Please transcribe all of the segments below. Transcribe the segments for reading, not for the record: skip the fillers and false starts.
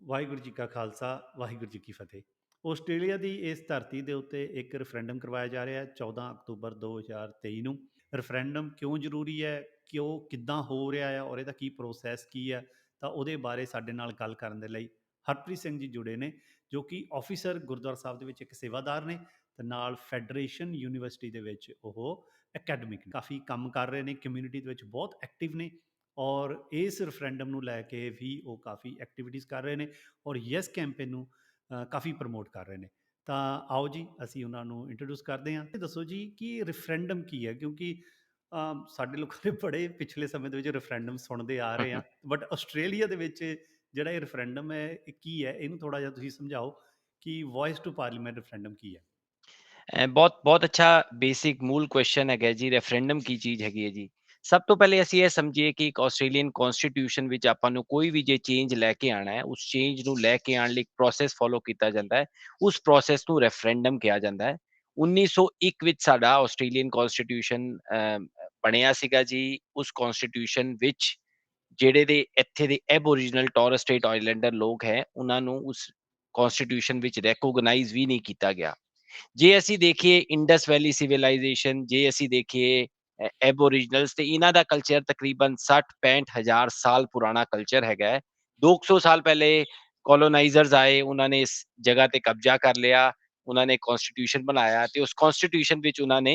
ਵਾਹਿਗੁਰੂ ਜੀ ਕਾ ਖਾਲਸਾ, ਵਾਹਿਗੁਰੂ ਜੀ ਕੀ ਫਤਿਹ। ਆਸਟ੍ਰੇਲੀਆ ਦੀ ਇਸ ਧਰਤੀ ਦੇ ਉੱਤੇ ਇੱਕ ਰੈਫਰੈਂਡਮ ਕਰਵਾਇਆ ਜਾ ਰਿਹਾ ਹੈ 14 ਅਕਤੂਬਰ 2023 ਨੂੰ। ਰੈਫਰੈਂਡਮ ਕਿਉਂ ਜ਼ਰੂਰੀ ਹੈ, ਕਿਉਂ ਕਿੱਦਾਂ ਹੋ ਰਿਹਾ ਹੈ ਔਰ ਇਹਦਾ ਕੀ ਪ੍ਰੋਸੈਸ ਕੀ ਹੈ, ਤਾਂ ਉਹਦੇ ਬਾਰੇ ਸਾਡੇ ਨਾਲ ਗੱਲ ਕਰਨ ਦੇ ਲਈ ਹਰਪ੍ਰੀਤ ਸਿੰਘ ਜੀ ਜੁੜੇ ਨੇ, ਜੋ ਕਿ ਆਫਿਸਰ ਗੁਰਦੁਆਰਾ ਸਾਹਿਬ ਦੇ ਵਿੱਚ ਇੱਕ ਸੇਵਾਦਾਰ ਨੇ ਤੇ ਨਾਲ ਫੈਡਰੇਸ਼ਨ ਯੂਨੀਵਰਸਿਟੀ ਦੇ ਵਿੱਚ ਉਹ ਅਕੈਡਮਿਕ ਕਾਫੀ ਕੰਮ ਕਰ ਰਹੇ ਨੇ, ਕਮਿਊਨਿਟੀ ਦੇ ਵਿੱਚ ਬਹੁਤ ਐਕਟਿਵ ਨੇ ਔਰ ਇਸ ਰੈਫਰੈਂਡਮ ਨੂੰ ਲੈ ਕੇ ਵੀ ਉਹ ਕਾਫੀ ਐਕਟੀਵਿਟੀਜ਼ ਕਰ ਰਹੇ ਨੇ ਔਰ ਯੈਸ ਕੈਂਪੇਨ ਨੂੰ ਕਾਫੀ ਪ੍ਰਮੋਟ ਕਰ ਰਹੇ ਨੇ। ਤਾਂ ਆਓ ਜੀ ਅਸੀਂ ਉਹਨਾਂ ਨੂੰ ਇੰਟਰੋਡਿਊਸ ਕਰਦੇ ਹਾਂ। ਤੇ ਦੱਸੋ ਜੀ ਕਿ ਰੈਫਰੈਂਡਮ ਕੀ ਹੈ, ਕਿਉਂਕਿ ਸਾਡੇ ਲੋਕਾਂ ਨੇ ਬੜੇ ਪਿਛਲੇ ਸਮੇਂ ਦੇ ਵਿੱਚ ਰੈਫਰੈਂਡਮ ਸੁਣਦੇ ਆ ਰਹੇ ਹਾਂ, ਬਟ ਆਸਟ੍ਰੇਲੀਆ ਦੇ ਵਿੱਚ ਜਿਹੜਾ ਇਹ ਰੈਫਰੈਂਡਮ ਹੈ ਇਹ ਕੀ ਹੈ, ਇਹਨੂੰ ਥੋੜ੍ਹਾ ਜਿਹਾ ਤੁਸੀਂ ਸਮਝਾਓ ਕਿ ਵੌਇਸ ਟੂ ਪਾਰਲੀਮੈਂਟ ਰੈਫਰੈਂਡਮ ਕੀ ਹੈ। ਬਹੁਤ ਬਹੁਤ ਅੱਛਾ ਬੇਸਿਕ ਮੂਲ ਕੁਐਸਚਨ ਹੈਗਾ ਜੀ। ਰੈਫਰੈਂਡਮ ਕੀ ਚੀਜ਼ ਹੈਗੀ ਹੈ ਜੀ? ਸਭ ਤੋਂ ਪਹਿਲੇ ਅਸੀਂ ਇਹ ਸਮਝੀਏ ਕਿ ਇੱਕ ਆਸਟ੍ਰੇਲੀਅਨ ਕਨਸਟੀਟਿਊਸ਼ਨ ਵਿੱਚ ਆਪਾਂ ਨੂੰ ਕੋਈ ਵੀ ਜੇ ਚੇਂਜ ਲੈ ਕੇ ਆਣਾ ਹੈ, ਉਸ ਚੇਂਜ ਨੂੰ ਲੈ ਕੇ ਆਉਣ ਲਈ ਇੱਕ ਪ੍ਰੋਸੈਸ ਫੋਲੋ ਕੀਤਾ ਜਾਂਦਾ ਹੈ। ਉਸ ਪ੍ਰੋਸੈਸ ਨੂੰ ਰੈਫਰੈਂਡਮ ਕਿਹਾ ਜਾਂਦਾ ਹੈ। 1901 ਵਿੱਚ ਸਾਡਾ ਆਸਟ੍ਰੇਲੀਅਨ ਕਨਸਟੀਟਿਊਸ਼ਨ ਬਣਿਆ ਸੀਗਾ ਜੀ। ਉਸ ਕਨਸਟੀਟਿਊਸ਼ਨ ਵਿੱਚ ਜਿਹੜੇ ਦੇ ਇੱਥੇ ਦੇ ਐਬੋਰੀਜਨਲ ਟੋਰਸ ਸਟ੍ਰੇਟ ਆਈਲੈਂਡਰ ਲੋਕ ਹੈ, ਉਹਨਾਂ ਨੂੰ ਉਸ ਕਨਸਟੀਟਿਊਸ਼ਨ ਵਿੱਚ ਰੈਕੋਗਨਾਈਜ਼ ਵੀ ਨਹੀਂ ਕੀਤਾ ਗਿਆ। ਜੇ ਅਸੀਂ ਦੇਖੀਏ ਇੰਡਸ ਵੈਲੀ ਸਿਵਲਾਈਜੇਸ਼ਨ, ਜੇ ਅਸੀਂ ਦੇਖੀਏ ਐਬੋਰੀਜਨਲਸ, ਤੇ ਇਹਨਾਂ ਦਾ ਕਲਚਰ ਤਕਰੀਬਨ 60-65 ਹਜ਼ਾਰ ਸਾਲ ਪੁਰਾਣਾ ਕਲਚਰ ਹੈਗਾ ਹੈ। 200 ਸਾਲ ਪਹਿਲੇ ਕੋਲੋਨਾਈਜ਼ਰਸ ਆਏ, ਉਹਨਾਂ ਨੇ ਇਸ ਜਗ੍ਹਾ ਤੇ ਕਬਜ਼ਾ ਕਰ ਲਿਆ, ਉਹਨਾਂ ਨੇ ਕਨਸਟੀਟਿਊਸ਼ਨ ਬਣਾਇਆ ਤੇ ਉਸ ਕਨਸਟੀਟਿਊਸ਼ਨ ਵਿੱਚ ਉਹਨਾਂ ਨੇ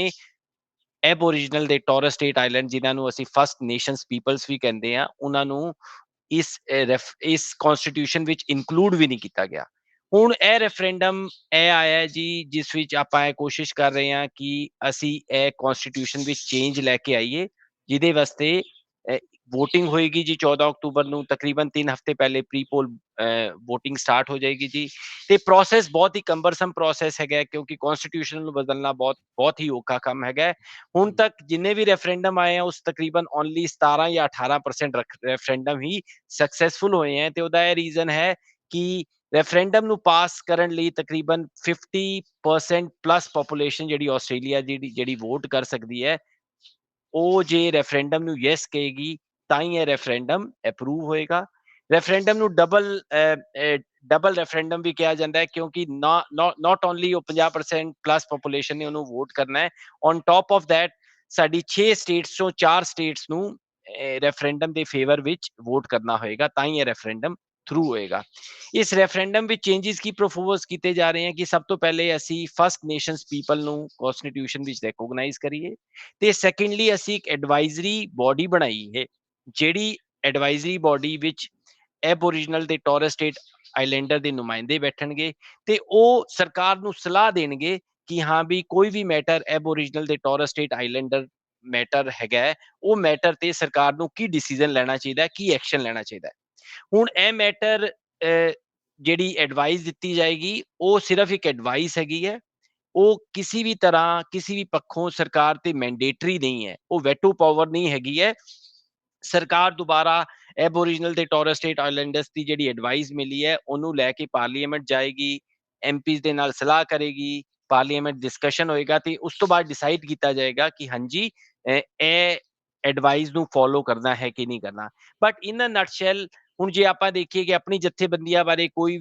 ਐਬੋਰੀਜਨਲ ਦੇ ਟੋਰਸ ਸਟੇਟ ਆਈਲੈਂਡ, ਜਿਨ੍ਹਾਂ ਨੂੰ ਅਸੀਂ ਫਸਟ ਨੇਸ਼ਨਸ ਪੀਪਲਸ ਵੀ ਕਹਿੰਦੇ ਆ, ਉਹਨਾਂ ਨੂੰ ਇਸ ਕਨਸਟੀਟਿਊਸ਼ਨ ਵਿੱਚ ਇਨਕਲੂਡ ਵੀ ਨਹੀਂ ਕੀਤਾ ਗਿਆ। ਹੁਣ ਇਹ ਰੈਫਰੈਂਡਮ ਇਹ ਆਇਆ ਜੀ, ਜਿਸ ਵਿੱਚ ਆਪਾਂ ਇਹ ਕੋਸ਼ਿਸ਼ ਕਰ ਰਹੇ ਹਾਂ ਕਿ ਅਸੀਂ ਇਹ ਕਨਸਟੀਟਿਊਸ਼ਨ ਵਿੱਚ ਚੇਂਜ ਲੈ ਕੇ ਆਈਏ, ਜਿਹਦੇ ਵਾਸਤੇ ਵੋਟਿੰਗ ਹੋਏਗੀ ਜੀ 14 ਅਕਤੂਬਰ ਨੂੰ। ਤਕਰੀਬਨ 3 ਹਫ਼ਤੇ ਪਹਿਲੇ ਪ੍ਰੀ ਪੋਲ ਵੋਟਿੰਗ ਸਟਾਰਟ ਹੋ ਜਾਏਗੀ ਜੀ। ਤੇ ਪ੍ਰੋਸੈਸ ਬਹੁਤ ਹੀ ਕੰਬਰਸਮ ਪ੍ਰੋਸੈਸ ਹੈਗਾ, ਕਿਉਂਕਿ ਕਨਸਟੀਟਿਊਸ਼ਨ ਨੂੰ ਬਦਲਣਾ ਬਹੁਤ ਬਹੁਤ ਹੀ ਔਖਾ ਕੰਮ ਹੈਗਾ। ਹੁਣ ਤੱਕ ਜਿੰਨੇ ਵੀ ਰੈਫਰੈਂਡਮ ਆਏ ਆ, ਉਸ ਤਕਰੀਬਨ ਓਨਲੀ 17 ਜਾਂ 18% ਰੈਫਰੈਂਡਮ ਹੀ ਸਕਸੈਸਫੁਲ ਹੋਏ ਹੈ। ਤੇ ਉਹਦਾ ਇਹ ਰੀਜ਼ਨ ਹੈ ਕਿ ਰੈਫਰੈਂਡਮ ਨੂੰ ਪਾਸ ਕਰਨ ਲਈ ਤਕਰੀਬਨ 50% ਪਲੱਸ ਪੋਪੂਲੇਸ਼ਨ ਜਿਹੜੀ ਆਸਟ੍ਰੇਲੀਆ ਦੀ ਜਿਹੜੀ ਵੋਟ ਕਰ ਸਕਦੀ ਹੈ, ਉਹ ਜੇ ਰੈਫਰੈਂਡਮ ਨੂੰ ਯੈਸ ਕਹੇਗੀ ਤਾਂ ਹੀ ਇਹ ਰੈਫਰੈਂਡਮ ਅਪਰੂਵ ਹੋਏਗਾ। ਰੈਫਰੈਂਡਮ ਨੂੰ ਡਬਲ ਰੈਫਰੈਂਡਮ ਵੀ ਕਿਹਾ ਜਾਂਦਾ ਹੈ, ਕਿਉਂਕਿ ਨਾਟ ਓਨਲੀ ਉਹ 50% ਪਲੱਸ ਪੋਪੂਲੇਸ਼ਨ ਨੇ ਉਹਨੂੰ ਵੋਟ ਕਰਨਾ ਹੈ, ਔਨ ਟੌਪ ਆਫ ਦੈਟ ਸਾਡੀ 6 ਸਟੇਟਸ ਚੋਂ 4 ਸਟੇਟਸ ਨੂੰ ਰੈਫਰੈਂਡਮ ਦੇ ਫੇਵਰ ਵਿੱਚ ਵੋਟ ਕਰਨਾ ਹੋਏਗਾ, ਤਾਂ ਹੀ ਇਹ ਰੈਫਰੈਂਡਮ ਥਰੂ ਹੋਏਗਾ। ਇਸ ਰੈਫਰੈਂਡਮ ਵਿੱਚ ਚੇਂजेस ਕੀ ਪ੍ਰਪੋਜ਼ ਕੀਤੇ ਜਾ ਰਹੇ ਹਨ ਕਿ ਸਭ ਤੋਂ ਪਹਿਲੇ ਅਸੀਂ ਫਸਟ ਨੇਸ਼ਨਸ ਪੀਪਲ ਨੂੰ ਕਨਸਟੀਟਿਊਸ਼ਨ ਵਿੱਚ ਰੈਕੋਗਨਾਈਜ਼ ਕਰੀਏ, ਤੇ ਸੈਕੰਡਲੀ ਅਸੀਂ ਇੱਕ ਐਡਵਾਈਜ਼ਰੀ ਬੋਡੀ ਬਣਾਈ ਹੈ, ਜਿਹੜੀ ਐਡਵਾਈਜ਼ਰੀ ਬੋਡੀ ਵਿੱਚ ਐਬੋਰੀਜਨਲ ਦੇ ਟੋਰਸ ਸਟੇਟ ਆਈਲੈਂਡਰ ਦੇ ਨੁਮਾਇੰਦੇ ਬੈਠਣਗੇ ਤੇ ਉਹ ਸਰਕਾਰ ਨੂੰ ਸਲਾਹ ਦੇਣਗੇ ਕਿ ਹਾਂ ਵੀ ਕੋਈ ਵੀ ਮੈਟਰ ਐਬੋਰੀਜਨਲ ਦੇ ਟੋਰਸ ਸਟੇਟ ਆਈਲੈਂਡਰ ਮੈਟਰ ਹੈਗਾ, ਉਹ ਮੈਟਰ ਤੇ ਸਰਕਾਰ ਨੂੰ ਕੀ ਡਿਸੀਜਨ ਲੈਣਾ ਚਾਹੀਦਾ, ਕੀ ਐਕਸ਼ਨ ਲੈਣਾ ਚਾਹੀਦਾ। ਹੁਣ ਇਹ ਮੈਟਰ ਜਿਹੜੀ ਐਡਵਾਈਸ ਦਿੱਤੀ ਜਾਏਗੀ, ਉਹ ਸਿਰਫ ਇੱਕ ਐਡਵਾਈਸ ਹੈਗੀ ਹੈ, ਉਹ ਕਿਸੇ ਵੀ ਤਰ੍ਹਾਂ ਕਿਸੇ ਵੀ ਪੱਖੋਂ ਸਰਕਾਰ ਤੇ ਮੈਂਡੇਟਰੀ ਨਹੀਂ ਹੈ, ਉਹ ਵੈਟੋ ਪਾਵਰ ਨਹੀਂ ਹੈਗੀ ਹੈ। ਸਰਕਾਰ ਦੁਬਾਰਾ ਐਬੋਰੀਜਨਲ ਤੇ ਟੋਰਸ ਸਟੇਟ ਆਈਲੈਂਡਰਸ ਦੀ ਜਿਹੜੀ ਐਡਵਾਈਸ ਮਿਲੀ ਹੈ, ਉਹਨੂੰ ਲੈ ਕੇ ਪਾਰਲੀਮੈਂਟ ਜਾਏਗੀ, ਐਮਪੀਜ਼ ਦੇ ਨਾਲ ਸਲਾਹ ਕਰੇਗੀ, ਪਾਰਲੀਮੈਂਟ ਡਿਸਕਸ਼ਨ ਹੋਏਗਾ ਤੇ ਉਸ ਤੋਂ ਬਾਅਦ ਡਿਸਾਈਡ ਕੀਤਾ ਜਾਏਗਾ ਕਿ ਹਾਂਜੀ ਇਹ ਐਡਵਾਈਸ ਨੂੰ ਫੋਲੋ ਕਰਨਾ ਹੈ ਕਿ ਨਹੀਂ ਕਰਨਾ। ਬਟ ਇਨ ਅ ਨਟਸ਼ੈਲ, ਹੁਣ ਜੇ ਆਪਾਂ ਦੇਖੀਏ ਕਿ ਆਪਣੀ ਜਥੇਬੰਦੀਆਂ ਬਾਰੇ ਕੋਈ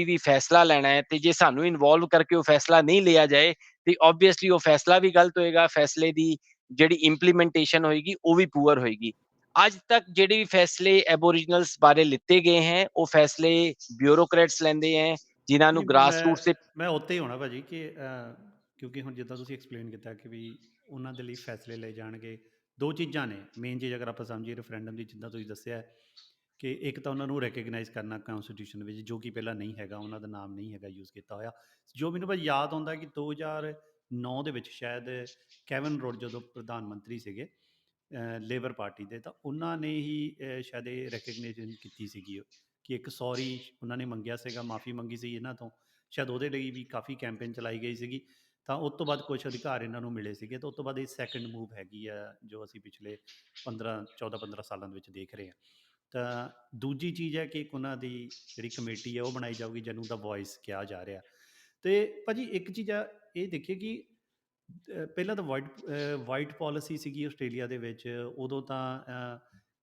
ਵੀ ਫੈਸਲਾ ਲੈਣਾ ਹੈ, ਤੇ ਜੇ ਸਾਨੂੰ ਇਨਵੋਲਵ ਕਰਕੇ ਉਹ ਫੈਸਲਾ ਨਹੀਂ ਲਿਆ ਜਾਏ, ਤੇ ਆਬਵੀਅਸਲੀ ਉਹ ਫੈਸਲਾ ਵੀ ਗਲਤ ਹੋਏਗਾ, ਫੈਸਲੇ ਦੀ ਜਿਹੜੀ ਇੰਪਲੀਮੈਂਟੇਸ਼ਨ ਹੋਏਗੀ ਉਹ ਵੀ ਪੂਅਰ ਹੋਏਗੀ। ਅੱਜ ਤੱਕ ਜਿਹੜੇ ਵੀ ਫੈਸਲੇ ਐਬੋਰੀਜਨਲਸ ਬਾਰੇ ਲਿੱਤੇ ਗਏ हैं, ਉਹ ਫੈਸਲੇ ਬਿਊਰੋਕਰੇਟਸ ਲੈਂਦੇ हैं, ਜਿਨ੍ਹਾਂ ਨੂੰ ਨਹੀਂ, ਗ੍ਰਾਸ ਮੈਂ ਰੂਟ ਸੇ। ਮੈਂ ਉੱਤੇ ਹੀ ਹੋਣਾ ਭਾਜੀ ਕਿ ਕਿਉਂਕਿ ਹੁਣ ਜਿੱਦਾਂ ਤੁਸੀਂ ਐਕਸਪਲੇਨ ਕੀਤਾ ਕਿ ਵੀ ਉਹਨਾਂ ਦੇ ਲਈ ਫੈਸਲੇ ਲਏ ਜਾਣਗੇ। ਦੋ ਚੀਜ਼ਾਂ ਨੇ ਮੇਨ ਚੀਜ਼, ਅਗਰ ਆਪਾਂ ਸਮਝੀਏ ਰੈਫਰੈਂਡਮ ਦੀ, ਜਿੱਦਾਂ ਤੁਸੀਂ ਦੱਸਿਆ ਹੈ ਕਿ ਇੱਕ ਤਾਂ ਉਹਨਾਂ ਨੂੰ ਰੈਕਗਨਾਈਜ਼ ਕਰਨਾ ਕੌਂਸਟੀਟਿਊਸ਼ਨ ਵਿੱਚ, ਜੋ ਕਿ ਪਹਿਲਾਂ ਨਹੀਂ ਹੈਗਾ, ਉਹਨਾਂ ਦਾ ਨਾਮ ਨਹੀਂ ਹੈਗਾ ਯੂਜ਼ ਕੀਤਾ ਹੋਇਆ। ਜੋ ਮੈਨੂੰ ਭਾਜੀ ਯਾਦ ਆਉਂਦਾ ਕਿ 2009 ਦੇ ਵਿੱਚ ਸ਼ਾਇਦ ਕੈਵਨ ਰੋਡ ਜਦੋਂ ਪ੍ਰਧਾਨ ਮੰਤਰੀ ਸੀਗੇ ਲੇਬਰ ਪਾਰਟੀ ਦੇ, ਤਾਂ ਉਹਨਾਂ ਨੇ ਹੀ ਸ਼ਾਇਦ ਇਹ ਰੈਕਗਨਾਈਜੇਸ਼ਨ ਕੀਤੀ ਸੀਗੀ ਕਿ ਇੱਕ ਸੌਰੀ ਉਹਨਾਂ ਨੇ ਮੰਗਿਆ ਸੀਗਾ, ਮਾफ़ੀ ਮੰਗੀ ਸੀ ਇਹਨਾਂ ਤੋਂ, ਸ਼ਾਇਦ ਉਹਦੇ ਲਈ ਵੀ ਕਾफ़ੀ ਕੈਂਪੇਨ ਚਲਾਈ ਗਈ ਸੀਗੀ। ਤਾਂ ਉਸ ਤੋਂ ਬਾਅਦ ਕੁਛ ਅਧਿਕਾਰ ਇਹਨਾਂ ਨੂੰ ਮਿਲੇ ਸੀਗੇ, ਤਾਂ ਉਸ ਤੋਂ ਬਾਅਦ ਇਹ ਸੈਕਿੰਡ ਮੂਵ ਹੈਗੀ ਆ ਜੋ ਅਸੀਂ ਪਿਛਲੇ 14-15 ਸਾਲਾਂ ਦੇ ਵਿੱਚ ਦੇਖ ਰਹੇ ਹਾਂ। ਤਾਂ ਦੂਜੀ ਚੀਜ਼ ਹੈ ਕਿ ਇੱਕ ਉਹਨਾਂ ਦੀ ਜਿਹੜੀ ਕਮੇਟੀ ਹੈ ਉਹ ਬਣਾਈ ਜਾਊਗੀ, ਜਿਹਨੂੰ ਦਾ ਵੌਇਸ ਕਿਹਾ ਜਾ ਰਿਹਾ। ਅਤੇ ਭਾਜੀ ਇੱਕ ਚੀਜ਼ ਆ ਇਹ ਦੇਖੀਏ ਕਿ ਪਹਿਲਾਂ ਤਾਂ ਵਾਈਟ ਪੋਲਿਸੀ ਸੀਗੀ ਆਸਟ੍ਰੇਲੀਆ ਦੇ ਵਿੱਚ, ਉਦੋਂ ਤਾਂ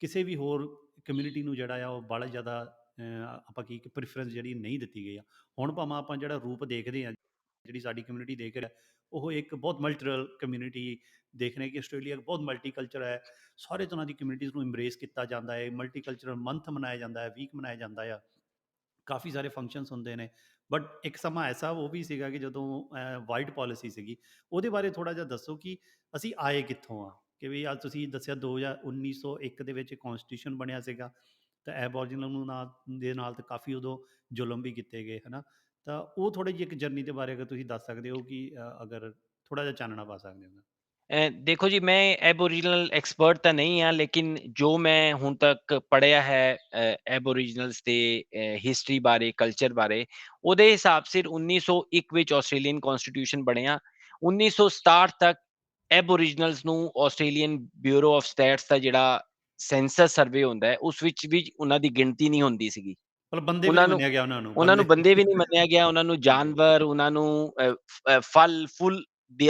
ਕਿਸੇ ਵੀ ਹੋਰ ਕਮਿਊਨਿਟੀ ਨੂੰ ਜਿਹੜਾ ਆ ਉਹ ਬਾਹਲਾ ਜ਼ਿਆਦਾ ਆਪਾਂ ਕੀ ਕਿ ਪ੍ਰੈਫਰੈਂਸ ਜਿਹੜੀ ਨਹੀਂ ਦਿੱਤੀ ਗਈ ਆ। ਹੁਣ ਭਾਵੇਂ ਆਪਾਂ ਜਿਹੜਾ ਰੂਪ ਦੇਖਦੇ ਹਾਂ, ਜਿਹੜੀ ਸਾਡੀ ਕਮਿਊਨਿਟੀ ਦੇਖ ਰਿਹਾ, ਉਹ ਇੱਕ ਬਹੁਤ ਮਲਟੀਰਲ ਕਮਿਊਨਿਟੀ ਦੇਖ ਰਹੇ ਕਿ ਆਸਟ੍ਰੇਲੀਆ ਇੱਕ ਬਹੁਤ ਮਲਟੀਕਲਚਰ ਹੈ। ਸਾਰੇ ਤਰ੍ਹਾਂ ਦੀ ਕਮਿਊਨਿਟੀਜ਼ ਨੂੰ ਇੰਬਰੇਸ ਕੀਤਾ ਜਾਂਦਾ ਹੈ। ਮਲਟੀਕਲਚਰਲ ਮੰਥ ਮਨਾਇਆ ਜਾਂਦਾ ਹੈ, ਵੀਕ ਮਨਾਇਆ ਜਾਂਦਾ ਆ, ਕਾਫੀ ਸਾਰੇ ਫੰਕਸ਼ਨਸ ਹੁੰਦੇ ਨੇ। ਬਟ ਇੱਕ ਸਮਾਂ ਐਸਾ ਉਹ ਵੀ ਸੀਗਾ ਕਿ ਜਦੋਂ ਵਾਈਟ ਪੋਲਿਸੀ ਸੀਗੀ, ਉਹਦੇ ਬਾਰੇ ਥੋੜ੍ਹਾ ਜਿਹਾ ਦੱਸੋ ਕਿ ਅਸੀਂ ਆਏ ਕਿੱਥੋਂ ਆ। ਕਿ ਵੀ ਅੱਜ ਤੁਸੀਂ ਦੱਸਿਆ 1901 ਦੇ ਵਿੱਚ ਕੌਂਸਟੀਟਿਊਸ਼ਨ ਬਣਿਆ ਸੀਗਾ, ਤਾਂ ਐਬੋਰੀਜਨਲ ਨੂੰ ਦੇ ਨਾਲ ਤਾਂ ਕਾਫੀ ਉਦੋਂ ਜ਼ੁਲਮ ਵੀ ਕੀਤੇ ਗਏ, ਹੈ ਨਾ। ਤਾਂ ਉਹ ਥੋੜ੍ਹੀ ਜਿਹੀ ਇੱਕ ਜਰਨੀ ਦੇ ਬਾਰੇ ਅਗਰ ਤੁਸੀਂ ਦੱਸ ਸਕਦੇ ਹੋ ਕਿ ਅਗਰ ਥੋੜ੍ਹਾ ਜਿਹਾ ਚਾਨਣਾ ਪਾ ਸਕਦੇ ਹੋ ਤਾਂ। ਦੇਖੋ ਜੀ, ਮੈਂ ਐਬੋਰੀਜਨਲ ਐਕਸਪਰਟ ਤਾਂ ਨਹੀਂ ਹਾਂ, ਲੇਕਿਨ ਜੋ ਮੈਂ ਹੁਣ ਤੱਕ ਪੜ੍ਹਿਆ ਹੈ ਐਬੋਰੀਜਨਲਸ ਦੇ ਹਿਸਟਰੀ ਬਾਰੇ, ਕਲਚਰ ਬਾਰੇ, ਉਹਦੇ ਹਿਸਾਬ ਸਿਰ 1901 ਵਿੱਚ ਆਸਟ੍ਰੇਲੀਅਨ ਕੌਂਸਟੀਟਿਊਸ਼ਨ ਬਣਿਆ। 1967 ਤੱਕ ਐਬੋਰੀਜਨਲਸ ਨੂੰ ਆਸਟ੍ਰੇਲੀਅਨ ਬਿਊਰੋ ਆਫ ਸਟੈਟਸ ਦਾ ਜਿਹੜਾ ਸੈਂਸਸ ਸਰਵੇ ਹੁੰਦਾ ਹੈ, ਉਸ ਵਿੱਚ ਵੀ ਉਹਨਾਂ ਦੀ ਗਿਣਤੀ ਨਹੀਂ ਹੁੰਦੀ ਸੀਗੀ। ਮਤਲਬ ਬੰਦੇ ਵੀ ਨਹੀਂ ਉਹਨਾਂ ਨੂੰ ਮੰਨਿਆ ਗਿਆ ਉਹਨਾਂ ਨੂੰ, ਉਹਨਾਂ ਬੰਦੇ। ਨੂੰ ਬੰਦੇ ਵੀ ਨਹੀਂ ਮੰਨਿਆ ਗਿਆ, ਉਹਨਾਂ ਨੂੰ ਜਾਨਵਰ, ਉਹਨਾਂ ਨੂੰ ਫਲ ਫੁੱਲ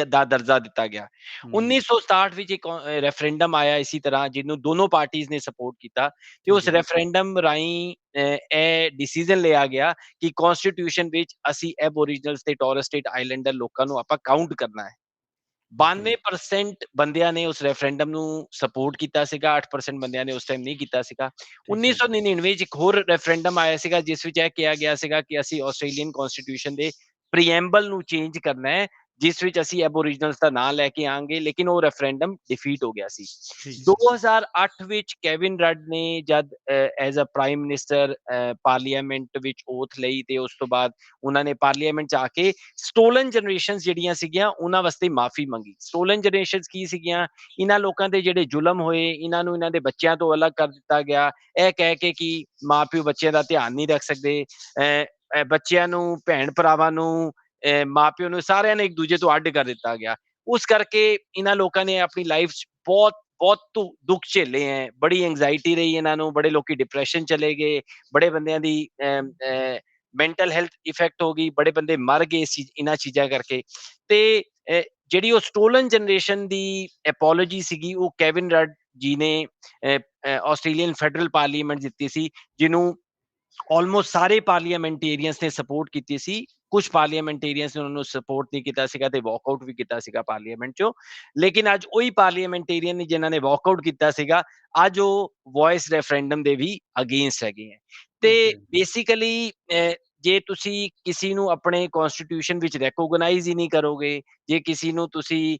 ਦਾ ਦਰਜਾ ਦਿੱਤਾ ਗਿਆ। ਹੂੰ। 1967 ਵਿੱਚ ਇੱਕ ਰੈਫਰੈਂਡਮ ਆਇਆ ਇਸੀ ਤਰ੍ਹਾਂ, ਜਿਹਨੂੰ ਦੋਨੋਂ ਪਾਰਟੀਆਂ ਨੇ ਸਪੋਰਟ ਕੀਤਾ, ਤੇ ਠੀਕ ਉਸ ਹੈ ਜੀ। ਰੈਫਰੈਂਡਮ ਰਾਹੀਂ ਇਹ ਡਿਸੀਜਨ ਲਿਆ ਗਿਆ ਕਿ ਕੌਂਸਟੀਟਿਊਸ਼ਨ ਵਿੱਚ ਅਸੀਂ ਐਬੋਰੀਜਨਲਸ ਤੇ ਟੋਰਸ ਸਟ੍ਰੇਟ ਆਈਲੈਂਡਰ ਲੋਕਾਂ ਨੂੰ ਆਪਾਂ ਕਾਊਂਟ ਕਰਨਾ ਹੈ। ਓਕੇ। 92% ਬੰਦਿਆਂ ਨੇ ਉਸ ਰੈਫਰੈਂਡਮ ਨੂੰ ਸਪੋਰਟ ਕੀਤਾ ਸੀਗਾ, 8% ਬੰਦਿਆਂ ਨੇ ਉਸ ਟਾਈਮ ਨਹੀਂ ਕੀਤਾ ਸੀਗਾ। ਠੀਕ ਹੈ। 1999 'ਚ ਇੱਕ ਹੋਰ ਰੈਫਰੈਂਡਮ ਆਇਆ ਸੀਗਾ, ਜਿਸ ਵਿੱਚ ਇਹ ਕਿਹਾ ਗਿਆ ਸੀਗਾ ਕਿ ਅਸੀਂ ਆਸਟ੍ਰੇਲੀਅਨ ਕੌਂਸਟੀਟਿਊਸ਼ਨ ਦੇ ਪ੍ਰੀਐਮਬਲ ਨੂੰ ਚੇਂਜ ਕਰਨਾ ਹੈ, ਜਿਸ ਵਿੱਚ ਅਸੀਂ ਐਬੋਰੀਜਨਲਸ ਦਾ ਨਾਂ ਲੈ ਕੇ ਆਵਾਂਗੇ, ਲੇਕਿਨ ਉਹ ਰੈਫਰੈਂਡਮ ਡਿਫੀਟ ਹੋ ਗਿਆ ਸੀ। ਠੀਕ ਹੈ। 2008 ਵਿੱਚ ਕੈਵਿਨ ਰਡ ਨੇ ਜਦ as a prime minister parliament ਵਿੱਚ ਓਥ ਲਈ, ਤੇ ਉਸ ਤੋਂ ਬਾਅਦ ਉਹਨਾਂ ਨੇ ਪਾਰਲੀਮੈਂਟ 'ਚ ਆ ਕੇ ਸਟੋਲਨ ਜਨਰੇਸ਼ਨਸ ਜਿਹੜੀਆਂ ਸੀਗੀਆਂ ਉਹਨਾਂ ਵਾਸਤੇ ਮਾਫੀ ਮੰਗੀ। ਸਟੋਲਨ ਜਨਰੇਸ਼ਨਸ ਕੀ ਸੀਗੀਆਂ? ਇਹਨਾਂ ਲੋਕਾਂ ਦੇ ਜਿਹੜੇ ਜ਼ੁਲਮ ਹੋਏ, ਇਹਨਾਂ ਨੂੰ ਇਹਨਾਂ ਦੇ ਬੱਚਿਆਂ ਤੋਂ ਅਲੱਗ ਕਰ ਦਿੱਤਾ ਗਿਆ, ਇਹ ਕਹਿ ਕੇ ਕਿ ਮਾਂ ਪਿਓ ਬੱਚਿਆਂ ਦਾ ਧਿਆਨ ਨਹੀਂ ਰੱਖ ਸਕਦੇ, ਬੱਚਿਆਂ ਨੂੰ, ਭੈਣ ਭਰਾਵਾਂ ਨੂੰ, ਮਾਂ ਪਿਓ ਨੂੰ, ਸਾਰਿਆਂ ਨੇ ਇੱਕ ਦੂਜੇ ਤੋਂ ਅੱਡ ਕਰ ਦਿੱਤਾ ਗਿਆ। ਉਸ ਕਰਕੇ ਇਹਨਾਂ ਲੋਕਾਂ ਨੇ ਆਪਣੀ ਲਾਈਫ 'ਚ ਬਹੁਤ ਬਹੁਤ ਦੁੱਖ ਝੇਲੇ ਹੈ, ਬੜੀ ਐਂਗਜ਼ਾਇਟੀ ਰਹੀ ਇਹਨਾਂ ਨੂੰ, ਬੜੇ ਲੋਕੀ ਡਿਪਰੈਸ਼ਨ ਚਲੇ ਗਏ, ਬੜੇ ਬੰਦਿਆਂ ਦੀ ਮੈਂਟਲ ਹੈਲਥ ਇਫੈਕਟ ਹੋ ਗਈ, ਬੜੇ ਬੰਦੇ ਮਰ ਗਏ ਸੀ ਇਹਨਾਂ ਚੀਜ਼ਾਂ ਕਰਕੇ। ਤੇ ਜਿਹੜੀ ਉਹ ਸਟੋਲਨ ਜਨਰੇਸ਼ਨ ਦੀ ਐਪੋਲੋਜੀ ਸੀਗੀ, ਉਹ ਕੈਵਿਨ ਰਡ ਜੀ ਨੇ ਆਸਟ੍ਰੇਲੀਅਨ ਫੈਡਰਲ ਪਾਰਲੀਮੈਂਟ ਦਿੱਤੀ ਸੀ, ਜਿਹਨੂੰ ਆਲਮੋਸਟ ਸਾਰੇ ਪਾਰਲੀਮੈਂਟੇਰੀਅਨਸ ਨੇ ਸਪੋਰਟ ਕੀਤੀ ਸੀ। ਕੁਝ ਪਾਰਲੀਮੈਂਟੇਰੀਅਨਸ ਨੇ ਉਹਨਾਂ ਨੂੰ ਸਪੋਰਟ ਨਹੀਂ ਕੀਤਾ ਸੀਗਾ ਤੇ ਵਾਕਆਊਟ ਵੀ ਕੀਤਾ ਸੀਗਾ ਪਾਰਲੀਮੈਂਟ ਚੋਂ। ਲੇਕਿਨ ਅੱਜ ਉਹੀ ਪਾਰਲੀਮੈਂਟੇਰੀਅਨ ਨੇ ਜਿਨ੍ਹਾਂ ਨੇ ਵਾਕਆਊਟ ਕੀਤਾ ਸੀਗਾ, ਅੱਜ ਉਹ ਵੌਇਸ ਰੈਫਰੈਂਡਮ ਦੇ ਵੀ ਅਗੇਂਸਟ ਹੈਗੇ ਹੈ। ਤੇ ਓਕੇ। ਬੇਸਿਕਲੀ ਜੇ ਤੁਸੀਂ ਕਿਸੇ ਨੂੰ ਆਪਣੇ ਕੌਂਸਟੀਟਿਊਸ਼ਨ ਵਿੱਚ ਰੈਕੋਗਨਾਈਜ਼ ਹੀ ਨਹੀਂ ਕਰੋਗੇ, ਜੇ ਕਿਸੇ ਨੂੰ ਤੁਸੀਂ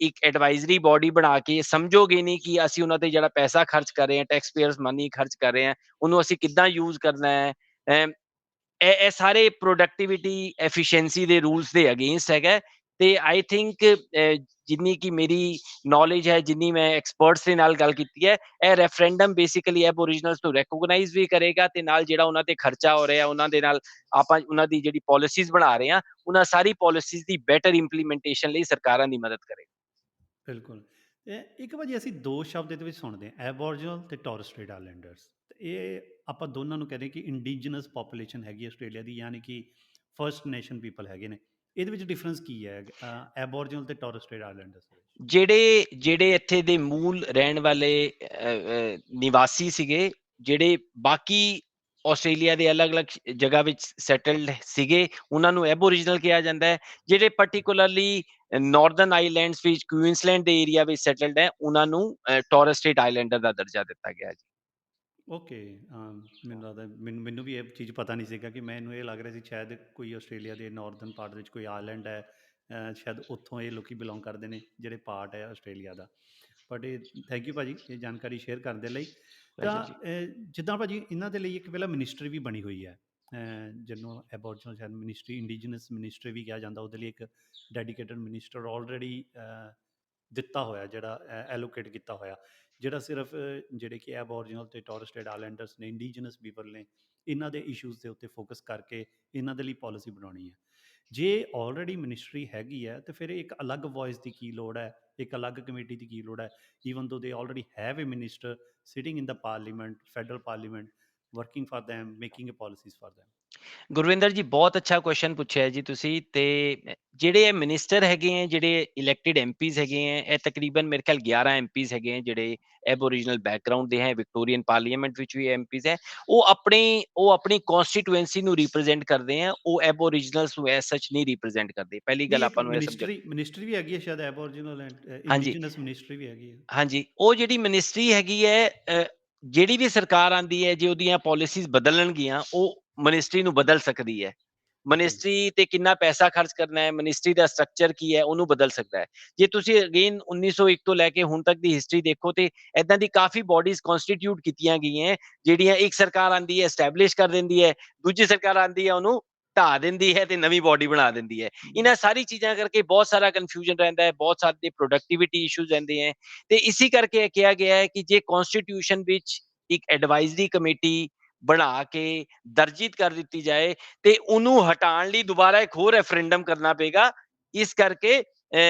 ਇੱਕ ਐਡਵਾਈਜ਼ਰੀ ਬੋਡੀ ਬਣਾ ਕੇ ਸਮਝੋਗੇ ਨਹੀਂ ਕਿ ਅਸੀਂ ਉਹਨਾਂ ਤੇ ਜਿਹੜਾ ਪੈਸਾ ਖਰਚ ਕਰ ਰਹੇ ਹਾਂ, ਟੈਕਸ ਪੇਅਰਸ ਮਨੀ ਖਰਚ ਕਰ ਰਹੇ ਹਾਂ, ਉਹਨੂੰ ਅਸੀਂ ਕਿੱਦਾਂ ਯੂਜ਼ ਕਰਨਾ ਹੈ, ਇਹ ਸਾਰੇ ਪ੍ਰੋਡਕਟਿਵਿਟੀ ਐਫੀਸ਼ੀਐਂਸੀ ਦੇ ਰੂਲਸ ਦੇ ਅਗੇਂਸਟ ਹੈਗਾ। ਤੇ ਆਈ ਥਿੰਕ ਜਿੰਨੀ ਕਿ ਮੇਰੀ ਨੌਲੇਜ ਹੈ, ਜਿੰਨੀ ਮੈਂ ਐਕਸਪਰਟਸ ਦੇ ਨਾਲ ਗੱਲ ਕੀਤੀ ਹੈ, ਇਹ ਰੈਫਰੈਂਡਮ ਬੇਸਿਕਲੀ ਐਬੋਰੀਜਨਲਸ ਨੂੰ ਰੈਕੋਗਨਾਈਜ਼ ਵੀ ਕਰੇਗਾ, ਤੇ ਨਾਲ ਜਿਹੜਾ ਉਹਨਾਂ ਤੇ ਖਰਚਾ ਹੋ ਰਿਹਾ, ਉਹਨਾਂ ਦੇ ਨਾਲ ਆਪਾਂ ਉਹਨਾਂ ਦੀ ਜਿਹੜੀ ਪਾਲਿਸੀਜ਼ ਬਣਾ ਰਹੇ ਹਾਂ, ਉਹਨਾਂ ਸਾਰੀ ਪਾਲਿਸੀਜ਼ ਦੀ ਬੈਟਰ ਇੰਪਲੀਮੈਂਟੇਸ਼ਨ ਲਈ ਸਰਕਾਰਾਂ ਦੀ ਮਦਦ ਕਰੇਗਾ। ਬਿਲਕੁਲ। ਇੱਕ ਭਾਜੀ ਅਸੀਂ ਦੋ ਸ਼ਬਦ ਇਹਦੇ ਵਿੱਚ ਸੁਣਦੇ ਹਾਂ, ਐਬੋਰੀਜਨਲ ਤੇ ਟੋਰਸ ਸਟ੍ਰੇਟ ਆਈਲੈਂਡਰਸ। ਇਹ ਆਪਾਂ ਦੋਨਾਂ ਨੂੰ ਕਹਿੰਦੇ ਕਿ ਇੰਡੀਜਨਸ ਪੋਪੂਲੇਸ਼ਨ ਹੈਗੀ ਆਸਟ੍ਰੇਲੀਆ ਦੀ, ਯਾਨੀ ਕਿ ਫਰਸਟ ਨੇਸ਼ਨ ਪੀਪਲ ਹੈਗੇ ਨੇ। ਇਹਦੇ ਵਿੱਚ ਡਿਫਰੈਂਸ ਕੀ ਹੈ ਐਬੋਰੀਜਨਲ ਤੇ ਟੋਰਸ ਸਟ੍ਰੇਟ ਆਈਲੈਂਡਰਸ ਦੇ ਵਿੱਚ? ਜਿਹੜੇ ਜਿਹੜੇ ਇੱਥੇ ਦੇ ਮੂਲ ਰਹਿਣ ਵਾਲੇ ਨਿਵਾਸੀ ਸੀਗੇ, ਜਿਹੜੇ ਬਾਕੀ ਆਸਟ੍ਰੇਲੀਆ ਦੇ ਅਲੱਗ-ਅਲੱਗ ਜਗ੍ਹਾ ਵਿੱਚ ਸੈਟਲਡ ਸੀਗੇ, ਉਹਨਾਂ ਨੂੰ ਐਬੋਰੀਜਨਲ ਕਿਹਾ ਜਾਂਦਾ ਹੈ। ਜਿਹੜੇ ਪਾਰਟਿਕੂਲਰਲੀ ਨਾਰਦਰਨ ਆਈਲੈਂਡਸ ਵਿੱਚ, ਕੁਈਨਸਲੈਂਡ ਦੇ ਏਰੀਆ ਵਿੱਚ ਸੈਟਲਡ ਹੈ, ਉਹਨਾਂ ਨੂੰ ਟੋਰਸ ਸਟ੍ਰੇਟ ਆਈਲੈਂਡਰ ਦਾ ਦਰਜਾ ਦਿੱਤਾ ਗਿਆ ਜੀ। ਓਕੇ। ਮੈਨੂੰ ਲੱਗਦਾ ਮੈਨੂੰ ਵੀ ਇਹ ਚੀਜ਼ ਪਤਾ ਨਹੀਂ ਸੀਗਾ, ਕਿ ਮੈਨੂੰ ਇਹ ਲੱਗ ਰਿਹਾ ਸੀ ਸ਼ਾਇਦ ਕੋਈ ਆਸਟ੍ਰੇਲੀਆ ਦੇ ਨਾਰਦਰਨ ਪਾਰਟ ਵਿੱਚ ਕੋਈ ਆਈਲੈਂਡ ਹੈ, ਸ਼ਾਇਦ ਉੱਥੋਂ ਇਹ ਲੋਕੀ ਬਿਲੋਂਗ ਕਰਦੇ ਨੇ ਜਿਹੜੇ ਪਾਰਟ ਹੈ ਆਸਟ੍ਰੇਲੀਆ ਦਾ। ਬਟ ਇਹ ਥੈਂਕ ਯੂ ਭਾਜੀ ਇਹ ਜਾਣਕਾਰੀ ਸ਼ੇਅਰ ਕਰਨ ਦੇ ਲਈ। ਤਾਂ ਪਲੇਜ਼ਰ ਜੀ। ਜਿੱਦਾਂ ਭਾਜੀ ਇਹਨਾਂ ਦੇ ਲਈ ਇੱਕ ਪਹਿਲਾਂ ਮਿਨਿਸਟਰੀ ਵੀ ਬਣੀ ਹੋਈ ਹੈ, ਜਿਹਨੂੰ ਐਬੋਰੀਜਨਲ ਸ਼ਾਇਦ ਮਿਨਿਸਟਰੀ, ਇੰਡੀਜਨਸ ਮਿਨਿਸਟਰੀ ਵੀ ਕਿਹਾ ਜਾਂਦਾ, ਉਹਦੇ ਲਈ ਇੱਕ ਡੈਡੀਕੇਟਡ ਮਿਨਿਸਟਰ ਆਲਰੇਡੀ ਦਿੱਤਾ ਹੋਇਆ, ਜਿਹੜਾ ਐਲੋਕੇਟ ਕੀਤਾ ਹੋਇਆ, ਜਿਹੜਾ ਸਿਰਫ ਜਿਹੜੇ ਕਿ ਐਬੋਰੀਜਨਲ ਤੇ ਟੋਰਸ ਸਟ੍ਰੇਟ ਆਈਲੈਂਡਰਸ ਨੇ, ਇੰਡੀਜਨਸ ਪੀਪਲ ਨੇ, ਇਹਨਾਂ ਦੇ ਇਸ਼ੂਜ਼ ਦੇ ਉੱਤੇ ਫੋਕਸ ਕਰਕੇ ਇਹਨਾਂ ਦੇ ਲਈ ਪਾਲਿਸੀ ਬਣਾਉਣੀ ਹੈ। ਜੇ ਆਲਰੇਡੀ ਮਿਨਿਸਟਰੀ ਹੈਗੀ ਹੈ, ਤਾਂ ਫਿਰ ਇੱਕ ਅਲੱਗ ਵੌਇਸ ਦੀ ਕੀ ਲੋੜ ਹੈ, ਇੱਕ ਅਲੱਗ ਕਮੇਟੀ ਦੀ ਕੀ ਲੋੜ ਹੈ? ਈਵਨ ਦੋ ਦੇ already have A minister sitting in the parliament, federal parliament, working for them, making a policies for them? Gurvinder ਜੀ ਬਹੁਤ ਅੱਛਾ ਕੁਐਸਚਨ ਪੁੱਛਿਆ ਜੀ ਤੁਸੀਂ ਤੇ ਜਿਹੜੇ ਇਹ ਮਿਨਿਸਟਰ ਹੈਗੇ ਹੈ ਜਿਹੜੇ ਇਲੈਕਟਿਡ ਐਮਪੀਜ਼ ਹੈਗੇ ਹੈ ਇਹ ਤਕਰੀਬਨ ਮੇਰੇ ਖਿਆਲ 11 ਐਮਪੀਜ਼ ਹੈਗੇ ਹੈ ਜਿਹੜੇ ਐਬੋਰੀਜਨਲ ਬੈਕਗਰਾਉਂਡ ਦੇ ਹੈ ਵਿਕਟੋਰੀਅਨ ਪਾਰਲੀਮੈਂਟ ਵਿੱਚ ਵੀ ਐਮਪੀਜ਼ ਹੈ ਉਹ ਆਪਣੀ ਕਨਸਟੀਟੂਐਂਸੀ ਨੂੰ ਰਿਪਰੈਜ਼ੈਂਟ ਕਰਦੇ ਹੈ ਉਹ ਐਬੋਰੀਜਨਲਸ ਨੂੰ ਐਸ ਸੱਚ ਨਹੀਂ ਰਿਪਰੈਜ਼ੈਂਟ ਕਰਦੇ ਪਹਿਲੀ ਨਹੀਂ ਗੱਲ ਇੱਕ ਆਪਾਂ ਨੂੰ ਇਹ ਸਮਝ ਮਿਨਿਸਟਰੀ ਵੀ ਹੈਗੀ ਹੈ ਸ਼ਾਇਦ ਐਬੋਰੀਜਨਲ ਐਂਡ ਹਾਂਜੀ ਇੰਡੀਜੀਨਸ ਮਿਨਿਸਟਰੀ ਵੀ ਹੈਗੀ ਹੈ। ਹਾਂਜੀ ਉਹ ਜਿਹੜੀ ਮਿਨਿਸਟਰੀ ਹੈਗੀ ਹੈ ਜਿਹੜੀ ਵੀ ਸਰਕਾਰ ਆਂਦੀ ਹੈ ਜੇ ਉਹਦੀਆਂ ਪਾਲਿਸੀਜ਼ ਬਦਲਣਗੀਆਂ ਉਹ ਮਿਨਿਸਟਰੀ ਨੂੰ ਬਦਲ ਸਕਦੀ ਹੈ ਓਕੇ। ਮਿਨਿਸਟਰੀ ਤੇ ਕਿੰਨਾ ਪੈਸਾ ਖਰਚ ਕਰਨਾ ਹੈ ਮਿਨਿਸਟਰੀ ਦਾ ਸਟਰਕਚਰ ਕੀ ਹੈ ਉਹਨੂੰ ਬਦਲ ਸਕਦਾ ਹੈ ਜੇ ਤੁਸੀਂ ਅਗੇਨ 1901 ਤੋਂ ਲੈ ਕੇ ਹੁਣ ਤੱਕ ਦੀ ਹਿਸਟਰੀ ਦੇਖੋ ਤੇ ਇਦਾਂ ਦੀ ਕਾਫੀ ਬਾਡੀਜ਼ ਕਨਸਟੀਟਿਊਟ ਕੀਤੀਆਂ ਗਈਆਂ ਜਿਹੜੀਆਂ ਇੱਕ ਸਰਕਾਰ ਆਂਦੀ ਹੈ ਐਸਟੈਬਲਿਸ਼ ਕਰ ਦਿੰਦੀ ਹੈ ਦੂਜੀ ਸਰਕਾਰ ਆਂਦੀ ਹੈ ਉਹਨੂੰ ਢਾ ਦਿੰਦੀ ਹੈ ਤੇ ਨਵੀਂ ਬਾਡੀ ਬਣਾ ਦਿੰਦੀ ਹੈ ਇਹਨਾਂ ਸਾਰੀ ਚੀਜ਼ਾਂ ਕਰਕੇ ਬਹੁਤ ਸਾਰਾ ਕਨਫਿਊਜ਼ਨ ਰਹਿੰਦਾ ਹੈ ਬਹੁਤ ਸਾਰੇ ਪ੍ਰੋਡਕਟਿਵਿਟੀ ਇਸ਼ੂਜ਼ ਰਹਿੰਦੇ ਹੈ ਤੇ ਇਸੇ ਕਰਕੇ ਇਹ ਕਿਹਾ ਗਿਆ ਹੈ ਕਿ ਜੇ ਕਨਸਟੀਟਿਊਸ਼ਨ ਵਿੱਚ ਇੱਕ ਐਡਵਾਈਜ਼ਰੀ ਕਮੇਟੀ ਬਣਾ ਕੇ ਦਰਜਿਤ ਕਰ ਦਿੱਤੀ ਜਾਏ ਤੇ ਉਹਨੂੰ ਹਟਾਉਣ ਲਈ ਦੁਬਾਰਾ ਇੱਕ ਹੋਰ ਰੈਫਰੈਂਡਮ ਕਰਨਾ ਪਏਗਾ ਇਸ ਕਰਕੇ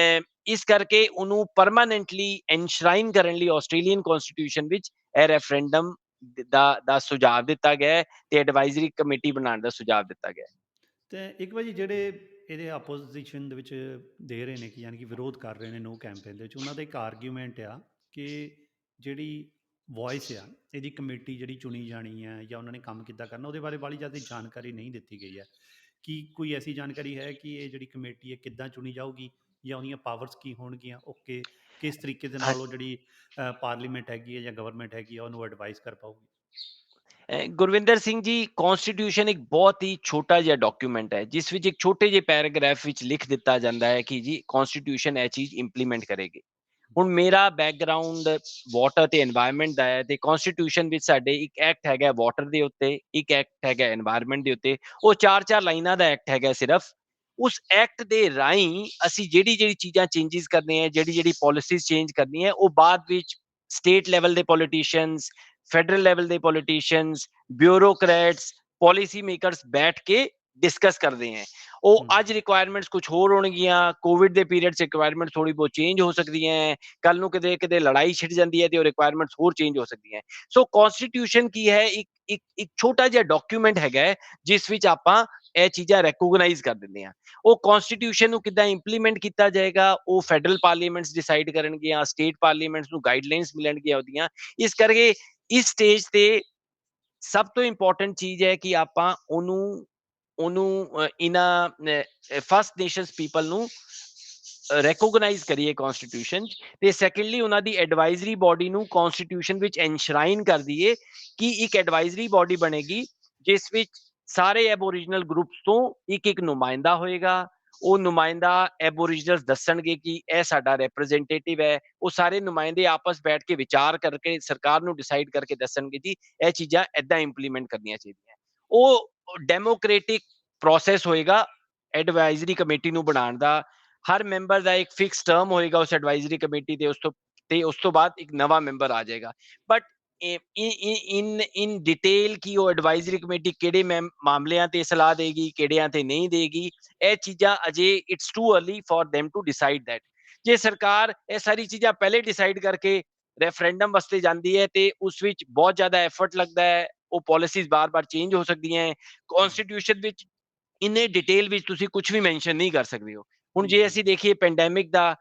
ਇਸ ਕਰਕੇ ਉਹਨੂੰ ਪਰਮਾਨੈਂਟਲੀ ਐਨਸ਼ਰਾਈਨ ਕਰਨ ਲਈ ਆਸਟ੍ਰੇਲੀਅਨ ਕਨਸਟੀਟਿਊਸ਼ਨ ਵਿੱਚ ਇਹ ਰੈਫਰੈਂਡਮ ਦਾ ਸੁਝਾਅ ਦਿੱਤਾ ਗਿਆ ਹੈ ਤੇ ਐਡਵਾਈਜ਼ਰੀ ਕਮੇਟੀ ਬਣਾਉਣ ਦਾ ਸੁਝਾਅ ਦਿੱਤਾ ਗਿਆ ਹੈ ਤੇ ਇੱਕ ਵਾਰੀ ਜਿਹੜੇ ਇਹਦੇ ਆਪੋਜੀਸ਼ਨ ਦੇ ਵਿੱਚ ਦੇ ਰਹੇ ਨੇ ਕਿ ਯਾਨੀ ਕਿ ਵਿਰੋਧ ਕਰ ਰਹੇ ਨੇ ਨੋ ਕੈਂਪੇਨ ਦੇ ਵਿੱਚ ਉਹਨਾਂ ਦਾ ਇੱਕ ਆਰਗੂਮੈਂਟ ਆ ਕਿ ਜਿਹੜੀ ਵੌਇਸ ਆ ਇਹਦੀ ਕਮੇਟੀ ਜਿਹੜੀ ਚੁਣੀ ਜਾਣੀ ਹੈ ਜਾਂ ਉਹਨਾਂ ਨੇ ਕੰਮ ਕਿੱਦਾਂ ਕਰਨਾ ਉਹਦੇ ਬਾਰੇ ਬਾਹਲੀ ਜ਼ਿਆਦਾ ਜਾਣਕਾਰੀ ਨਹੀਂ ਦਿੱਤੀ ਗਈ ਹੈ। ਕੀ ਕੋਈ ਐਸੀ ਜਾਣਕਾਰੀ ਹੈ ਕਿ ਇਹ ਜਿਹੜੀ ਕਮੇਟੀ ਹੈ ਕਿੱਦਾਂ ਚੁਣੀ ਜਾਊਗੀ ਜਾਂ ਉਹਦੀਆਂ ਪਾਵਰਸ ਕੀ ਹੋਣਗੀਆਂ ਓਕੇ ਕਿਸ ਤਰੀਕੇ ਦੇ ਹਾਂ ਨਾਲ ਉਹ ਜਿਹੜੀ ਪਾਰਲੀਮੈਂਟ ਹੈਗੀ ਹੈ ਜਾਂ ਗਵਰਨਮੈਂਟ ਹੈਗੀ ਆ ਉਹਨੂੰ ਐਡਵਾਈਸ ਕਰ ਪਾਊਗੀ? ਗੁਰਵਿੰਦਰ ਸਿੰਘ ਜੀ ਕਨਸਟੀਟਿਊਸ਼ਨ ਇੱਕ ਬਹੁਤ ਹੀ ਛੋਟਾ ਜਿਹਾ ਡਾਕੂਮੈਂਟ ਹੈ ਜਿਸ ਵਿੱਚ ਇੱਕ ਛੋਟੇ ਜਿਹੇ ਪੈਰਾਗ੍ਰਾਫ ਵਿੱਚ ਲਿਖ ਦਿੱਤਾ ਜਾਂਦਾ ਹੈ ਕਿ ਜੀ ਕਨਸਟੀਟਿਊਸ਼ਨ ਇਹ ਚੀਜ਼ ਇੰਪਲੀਮੈਂਟ ਕਰੇਗੀ ਹੁਣ ਮੇਰਾ ਬੈਕਗਰਾਉਂਡ ਵਾਟਰ ਤੇ এনवायरमेंट ਦਾ ਹੈ ਤੇ ਕਨਸਟੀਟਿਊਸ਼ਨ ਵਿੱਚ ਸਾਡੇ ਇੱਕ ਐਕਟ ਹੈਗਾ ਵਾਟਰ ਦੇ ਉੱਤੇ ਇੱਕ ਐਕਟ ਹੈਗਾ এনवायरमेंट ਦੇ ਉੱਤੇ ਉਹ ਚਾਰ ਚਾਰ ਲਾਈਨਾਂ ਦਾ ਐਕਟ ਹੈਗਾ ਸਿਰਫ ਉਸ ਐਕਟ ਦੇ ਰਾਹੀਂ ਅਸੀਂ ਜਿਹੜੀ ਜਿਹੜੀ ਚੀਜ਼ਾਂ ਚੇਂਜਸ ਕਰਨੀ ਹੈ ਜਿਹੜੀ ਜਿਹੜੀ ਪਾਲਿਸੀਜ਼ ਚੇਂਜ ਕਰਨੀ ਹੈ ਉਹ ਬਾਅਦ ਵਿੱਚ ਸਟੇਟ ਲੈਵਲ ਦੇ ਪੋਲੀਟੀਸ਼ੀਅਨਸ ਫੈਡਰਲ ਲੈਵਲ ਦੇ ਪੋਲੀਟੀਸ਼ੀਅਨਸ ਬਿਊਰੋਕਰੇਟਸ ਪਾਲਿਸੀ ਮੇਕਰਸ ਬੈਠ ਕੇ ਡਿਸਕਸ ਕਰਦੇ हैं ਉਹ ਅੱਜ ਰਿਕੁਆਇਰਮੈਂਟਸ ਕੁਝ ਹੋਰ ਹੋਣਗੀਆਂ ਕੋਵਿਡ ਦੇ ਪੀਰੀਅਡ 'ਚ ਰਿਕੁਆਇਰਮੈਂਟ ਥੋੜੀ ਬਹੁਤ ਚੇਂਜ ਹੋ ਸਕਦੀਆਂ ਹੈ ਕੱਲ ਨੂੰ ਕਿਤੇ ਕਿਤੇ ਲੜਾਈ ਛਿੜ ਜਾਂਦੀ ਹੈ ਤੇ ਉਹ ਰਿਕੁਆਇਰਮੈਂਟਸ ਹੋਰ ਚੇਂਜ ਹੋ ਸਕਦੀਆਂ ਸੋ ਕਨਸਟੀਟਿਊਸ਼ਨ ਕੀ ਹੈ ਇੱਕ ਛੋਟਾ ਜਿਹਾ ਡਾਕੂਮੈਂਟ ਹੈਗਾ ਜਿਸ ਵਿੱਚ ਆਪਾਂ ਇਹ ਚੀਜ਼ਾਂ ਰੈਕੋਗਨਾਈਜ਼ ਕਰ ਦਿੰਦੇ ਆ ਉਹ ਕਨਸਟੀਟਿਊਸ਼ਨ ਨੂੰ ਕਿੱਦਾਂ ਇੰਪਲੀਮੈਂਟ ਕੀਤਾ ਜਾਏਗਾ ਉਹ ਫੈਡਰਲ ਪਾਰਲੀਮੈਂਟਸ ਡਿਸਾਈਡ ਕਰਨਗੀਆਂ ਸਟੇਟ ਪਾਰਲੀਮੈਂਟਸ ਨੂੰ ਗਾਈਡਲਾਈਨਸ ਮਿਲਣਗੀਆਂ ਉਹਦੀਆਂ ਇਸ ਕਰਕੇ ਇਸ ਸਟੇਜ ਤੇ ਸਭ ਤੋਂ ਇੰਪੋਰਟੈਂਟ ਚੀਜ਼ ਹੈ ਕਿ ਆਪਾਂ ਉਹਨੂੰ ਇਹਨਾਂ ਫਸਟ ਨੇਸ਼ਨਸ ਪੀਪਲ ਨੂੰ ਰੈਕੋਗਨਾਈਜ਼ ਕਰੀਏ ਕਨਸਟੀਟਿਊਸ਼ਨ ਤੇ ਸੈਕੰਡਲੀ ਉਹਨਾਂ ਦੀ ਐਡਵਾਈਜ਼ਰੀ ਬਾਡੀ ਨੂੰ ਕਨਸਟੀਟਿਊਸ਼ਨ ਵਿੱਚ ਐਨਸ਼ਰਾਈਨ ਕਰ ਦਈਏ ਕਿ ਇੱਕ ਐਡਵਾਈਜ਼ਰੀ ਬਾਡੀ ਬਣੇਗੀ ਜਿਸ ਵਿੱਚ ਸਾਰੇ ਐਬੋਰੀਜਨਲ ਗਰੁੱਪਸ ਤੋਂ ਇੱਕ ਇੱਕ ਨੁਮਾਇੰਦਾ ਹੋਏਗਾ ਉਹ ਨੁਮਾਇੰਦਾ ਐਬੋਰੀਜਨਲਸ ਦੱਸਣਗੇ ਕਿ ਇਹ ਸਾਡਾ ਰਿਪਰੈਜ਼ੈਂਟੇਟਿਵ ਹੈ ਉਹ ਸਾਰੇ ਨੁਮਾਇੰਦੇ ਆਪਸ ਬੈਠ ਕੇ ਵਿਚਾਰ ਕਰਕੇ ਸਰਕਾਰ ਨੂੰ ਡਿਸਾਈਡ ਕਰਕੇ ਦੱਸਣਗੇ ਜੀ ਇਹ ਚੀਜ਼ਾਂ ਐਦਾਂ ਇੰਪਲੀਮੈਂਟ ਕਰਨੀਆਂ ਚਾਹੀਦੀਆਂ ਉਹ ਡੈਮੋਕ੍ਰੈਟਿਕ ਪ੍ਰੋਸੈਸ ਹੋਏਗਾ ਐਡਵਾਈਜ਼ਰੀ ਕਮੇਟੀ ਨੂੰ ਬਣਾਉਣ ਦਾ ਹਰ ਮੈਂਬਰ ਦਾ ਇੱਕ ਫਿਕਸ ਟਰਮ ਹੋਏਗਾ ਉਸ ਐਡਵਾਈਜ਼ਰੀ ਕਮੇਟੀ ਦੇ ਉਸ ਤੋਂ ਬਾਅਦ ਇੱਕ ਨਵਾਂ ਮੈਂਬਰ ਆ ਜਾਏਗਾ ਬਟ ਇਨ ਡਿਟੇਲ ਕੀ ਉਹ ਐਡਵਾਈਜ਼ਰੀ ਕਮੇਟੀ ਕਿਹੜੇ ਮਾਮਲਿਆਂ ਤੇ ਸਲਾਹ ਦੇਗੀ ਕਿਹੜਿਆਂ ਤੇ ਨਹੀਂ ਦੇਗੀ ਇਹ ਚੀਜ਼ਾਂ ਅਜੇ it's too early for them to decide that ਜੇ ਸਰਕਾਰ ਇਹ ਸਾਰੀ ਚੀਜ਼ਾਂ ਪਹਿਲੇ ਡਿਸਾਈਡ ਕਰਕੇ ਰੈਫਰੈਂਡਮ ਵਾਸਤੇ ਜਾਂਦੀ ਹੈ ਤੇ ਉਸ ਵਿੱਚ ਬਹੁਤ ਜ਼ਿਆਦਾ ਐਫਰਟ ਲੱਗਦਾ ਹੈ ਉਹ ਪਾਲਿਸੀਜ਼ ਬਾਰ-ਬਾਰ ਚੇਂਜ ਹੋ ਸਕਦੀਆਂ ਹੈ ਕਨਸਟੀਟਿਊਸ਼ਨ ਵਿੱਚ ਇੰਨੇ ਡਿਟੇਲ ਵਿੱਚ ਤੁਸੀਂ ਕੁਝ ਵੀ ਮੈਂਸ਼ਨ ਨਹੀਂ ਕਰ ਸਕਦੇ ਹੋ ਹੁਣ ਜੇ ਅਸੀਂ ਦੇਖੀਏ ਪੈਂਡੈਮਿਕ ਦਾ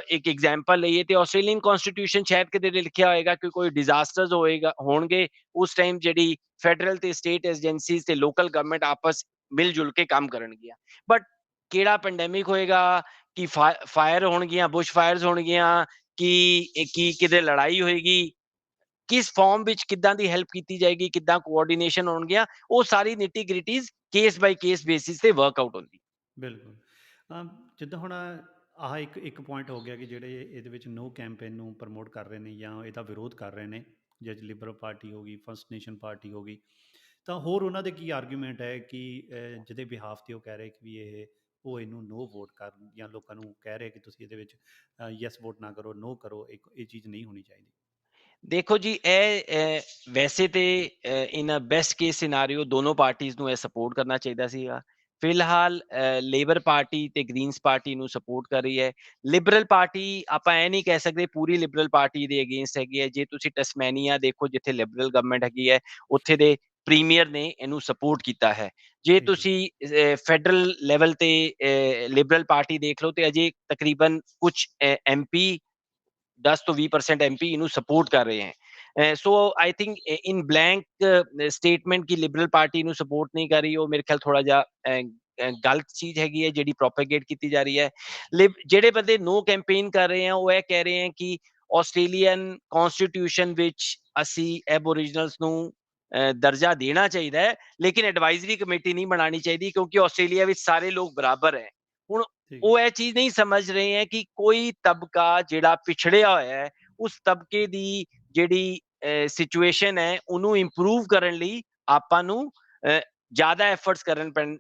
ਇੱਕ ਐਗਜ਼ਾਮਪਲ ਲਈਏ ਤੇ ਆਸਟ੍ਰੇਲੀਅਨ ਕਨਸਟੀਟਿਊਸ਼ਨ ਸ਼ਾਇਦ ਕਿਤੇ ਲਿਖਿਆ ਹੋਏਗਾ ਕਿ ਕੋਈ ਡਿਜ਼ਾਸਟਰਸ ਹੋਣਗੇ ਉਸ ਟਾਈਮ ਜਿਹੜੀ ਫੈਡਰਲ ਤੇ ਸਟੇਟ ਏਜੰਸੀਜ਼ ਤੇ ਲੋਕਲ ਗਵਰਨਮੈਂਟ ਆਪਸ ਮਿਲ ਜੁਲ ਕੇ ਕੰਮ ਕਰਨਗੀਆਂ ਬਟ ਕਿਹੜਾ ਪੈਂਡੈਮਿਕ ਹੋਏਗਾ ਕਿ ਫਾਇਰ ਹੋਣਗੀਆਂ ਬੁਸ਼ ਫਾਇਰਸ ਹੋਣਗੀਆਂ ਕਿ ਕਿਤੇ ਲੜਾਈ ਹੋਏਗੀ ਕਿਸ ਫਾਰਮ ਵਿੱਚ ਕਿੱਦਾਂ ਦੀ ਹੈਲਪ ਕੀਤੀ ਜਾਏਗੀ ਕਿੱਦਾਂ ਕੋਆਰਡੀਨੇਸ਼ਨ ਹੋਣਗੀਆਂ ਉਹ ਸਾਰੀ ਨਿਟੀ ਗ੍ਰਿਟੀਜ਼ ਕੇਸ ਬਾਈ ਕੇਸ ਬੇਸਿਸ ਤੇ ਵਰਕਆਊਟ ਹੁੰਦੀ ਬਿਲਕੁਲ। ਜਿੱਦਾਂ ਹੁਣ ਆਹ ਇੱਕ ਪੁਆਇੰਟ ਹੋ ਗਿਆ ਕਿ ਜਿਹੜੇ ਇਹਦੇ ਵਿੱਚ ਨੋ ਕੈਂਪੇਨ ਨੂੰ ਪ੍ਰਮੋਟ ਕਰ ਰਹੇ ਨੇ ਜਾਂ ਇਹਦਾ ਵਿਰੋਧ ਕਰ ਰਹੇ ਨੇ ਜੱਜ ਲਿਬਰਲ ਪਾਰਟੀ ਹੋ ਗਈ ਫਸਟ ਨੇਸ਼ਨ ਪਾਰਟੀ ਹੋ ਗਈ ਤਾਂ ਹੋਰ ਉਹਨਾਂ ਦੇ ਕੀ ਆਰਗੂਮੈਂਟ ਹੈ ਕਿ ਜਿਹਦੇ ਬਿਹਾਫ ਤੇ ਉਹ ਕਹਿ ਰਹੇ ਕਿ ਵੀ ਉਹ ਇਹਨੂੰ ਨੋ ਵੋਟ ਕਰਨ ਜਾਂ ਲੋਕਾਂ ਨੂੰ ਕਹਿ ਰਹੇ ਕਿ ਤੁਸੀਂ ਇਹਦੇ ਵਿੱਚ ਯੈਸ ਵੋਟ ਨਾ ਕਰੋ ਨੋ ਕਰੋ ਇਹ ਚੀਜ਼ ਨਹੀਂ ਹੋਣੀ ਚਾਹੀਦੀ। ਦੇਖੋ ਜੀ ਵੈਸੇ ਤੇ ਇਨ ਅ ਬੈਸਟ ਕੇਸ ਸਿਨਾਰੀਓ ਦੋਨੋਂ ਪਾਰਟੀਆਂ ਨੂੰ ਇਹ ਸਪੋਰਟ ਕਰਨਾ ਚਾਹੀਦਾ ਸੀਗਾ ਫਿਲਹਾਲ ਲੇਬਰ ਪਾਰਟੀ ਤੇ ਗ੍ਰੀਨਸ ਪਾਰਟੀ ਨੂੰ ਸਪੋਰਟ ਕਰ ਰਹੀ ਹੈ। ਲਿਬਰਲ ਪਾਰਟੀ ਆਪਾਂ ਇਹ ਨਹੀਂ ਕਹਿ ਸਕਦੇ ਪੂਰੀ ਲਿਬਰਲ ਪਾਰਟੀ ਦੇ ਅਗੇਂਸਟ ਹੈਗੀ ਹੈ। ਜੇ ਤੁਸੀਂ ਟਸਮੈਨੀਆ ਦੇਖੋ ਜਿੱਥੇ ਲਿਬਰਲ ਗਵਰਨਮੈਂਟ ਹੈਗੀ ਹੈ, ਉੱਥੇ ਦੇ ਪ੍ਰੀਮੀਅਰ ਨੇ ਇਹਨੂੰ ਸਪੋਰਟ ਕੀਤਾ ਹੈ। ਜੇ ਠੀਕ ਹੈ, ਤੁਸੀਂ ਫੈਡਰਲ ਲੈਵਲ ਤੇ ਲਿਬਰਲ ਪਾਰਟੀ ਦੇਖ ਲਓ ਤੇ ਅਜੇ ਤਕਰੀਬਨ ਕੁਝ ਐਮਪੀ 10 ਤੋਂ 20% एमपी इन्हों सपोर्ट कर रहे हैं। So I think in blank statement की लिबरल पार्टी ਨੂੰ ਸਪੋਰਟ ਨਹੀਂ ਕਰ ਰਹੀ, ਉਹ ਮੇਰੇ ਖਿਆਲ ਥੋੜਾ ਜਿਹਾ ਗਲਤ ਚੀਜ਼ ਹੈਗੀ ਹੈ ਜਿਹੜੀ ਪ੍ਰੋਪੇਗੇਟ ਕੀਤੀ ਜਾ ਰਹੀ ਹੈ। ਜਿਹੜੇ ਬੰਦੇ ਨੋ ਕੈਂਪੇਨ ਕਰ ਰਹੇ ਆ ਉਹ ਇਹ ਕਹਿ ਰਹੇ ਆ ਕਿ ਆਸਟ੍ਰੇਲੀਅਨ ਕਨਸਟੀਟਿਊਸ਼ਨ ਵਿੱਚ ਅਸੀਂ ਐਬੋਰੀਜਨਲਸ ਨੂੰ ਦਰਜਾ ਦੇਣਾ ਚਾਹੀਦਾ ਹੈ, ਲੇਕਿਨ ਐਡਵਾਈਜ਼ਰੀ ਕਮੇਟੀ ਨਹੀਂ ਬਣਾਉਣੀ ਚਾਹੀਦੀ ਕਿਉਂਕਿ ਆਸਟ੍ਰੇਲੀਆ ਵਿੱਚ ਸਾਰੇ ਲੋਕ ਬਰਾਬਰ ਹੈ। ਹੁਣ ਠੀਕ ਹੈ, ਉਹ ਇਹ ਚੀਜ਼ ਨਹੀਂ ਸਮਝ ਰਹੇ ਹੈ ਕਿ ਕੋਈ ਤਬਕਾ ਜਿਹੜਾ ਪਿਛੜਿਆ ਹੋਇਆ ਹੈ, ਉਸ ਤਬਕੇ ਦੀ ਜਿਹੜੀ ਸਿਚੁਏਸ਼ਨ ਹੈ ਉਹਨੂੰ ਇੰਪਰੂਵ ਕਰਨ ਲਈ ਆਪਾਂ ਨੂੰ ਜ਼ਿਆਦਾ ਐਫਰਟਸ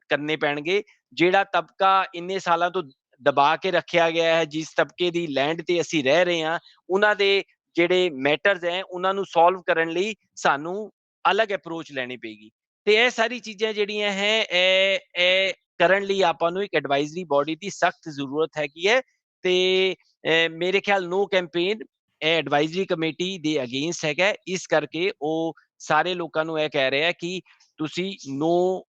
ਕਰਨੇ ਪੈਣਗੇ। ਜਿਹੜਾ ਤਬਕਾ ਇੰਨੇ ਸਾਲਾਂ ਤੋਂ ਦਬਾ ਕੇ ਰੱਖਿਆ ਗਿਆ ਹੈ, ਜਿਸ ਤਬਕੇ ਦੀ ਲੈਂਡ ਤੇ ਅਸੀਂ ਰਹਿ ਰਹੇ ਹਾਂ, ਉਹਨਾਂ ਦੇ ਜਿਹੜੇ ਮੈਟਰਸ ਹੈ ਉਹਨਾਂ ਨੂੰ ਸੋਲਵ ਕਰਨ ਲਈ ਸਾਨੂੰ ਅਲੱਗ ਅਪਰੋਚ ਲੈਣੀ ਪਏਗੀ। ਤੇ ਇਹ ਸਾਰੀ ਚੀਜ਼ਾਂ ਜਿਹੜੀਆਂ ਹੈ ਇਹ ਕਰਨ ਲਈ ਆਪਾਂ ਨੂੰ ਇੱਕ ਐਡਵਾਈਜ਼ਰੀ ਬੋਡੀ ਦੀ ਸਖਤ ਜ਼ਰੂਰਤ ਹੈਗੀ ਹੈ। ਤੇ ਮੇਰੇ ਖਿਆਲ ਨੋ ਕੈਂਪੇਨ ਇਹ ਐਡਵਾਈਜ਼ਰੀ ਕਮੇਟੀ ਦੇ ਅਗੇਂਸਟ ਹੈਗਾ, ਇਸ ਕਰਕੇ ਉਹ ਸਾਰੇ ਲੋਕਾਂ ਨੂੰ ਇਹ ਕਹਿ ਰਿਹਾ ਕਿ ਤੁਸੀਂ ਨੋ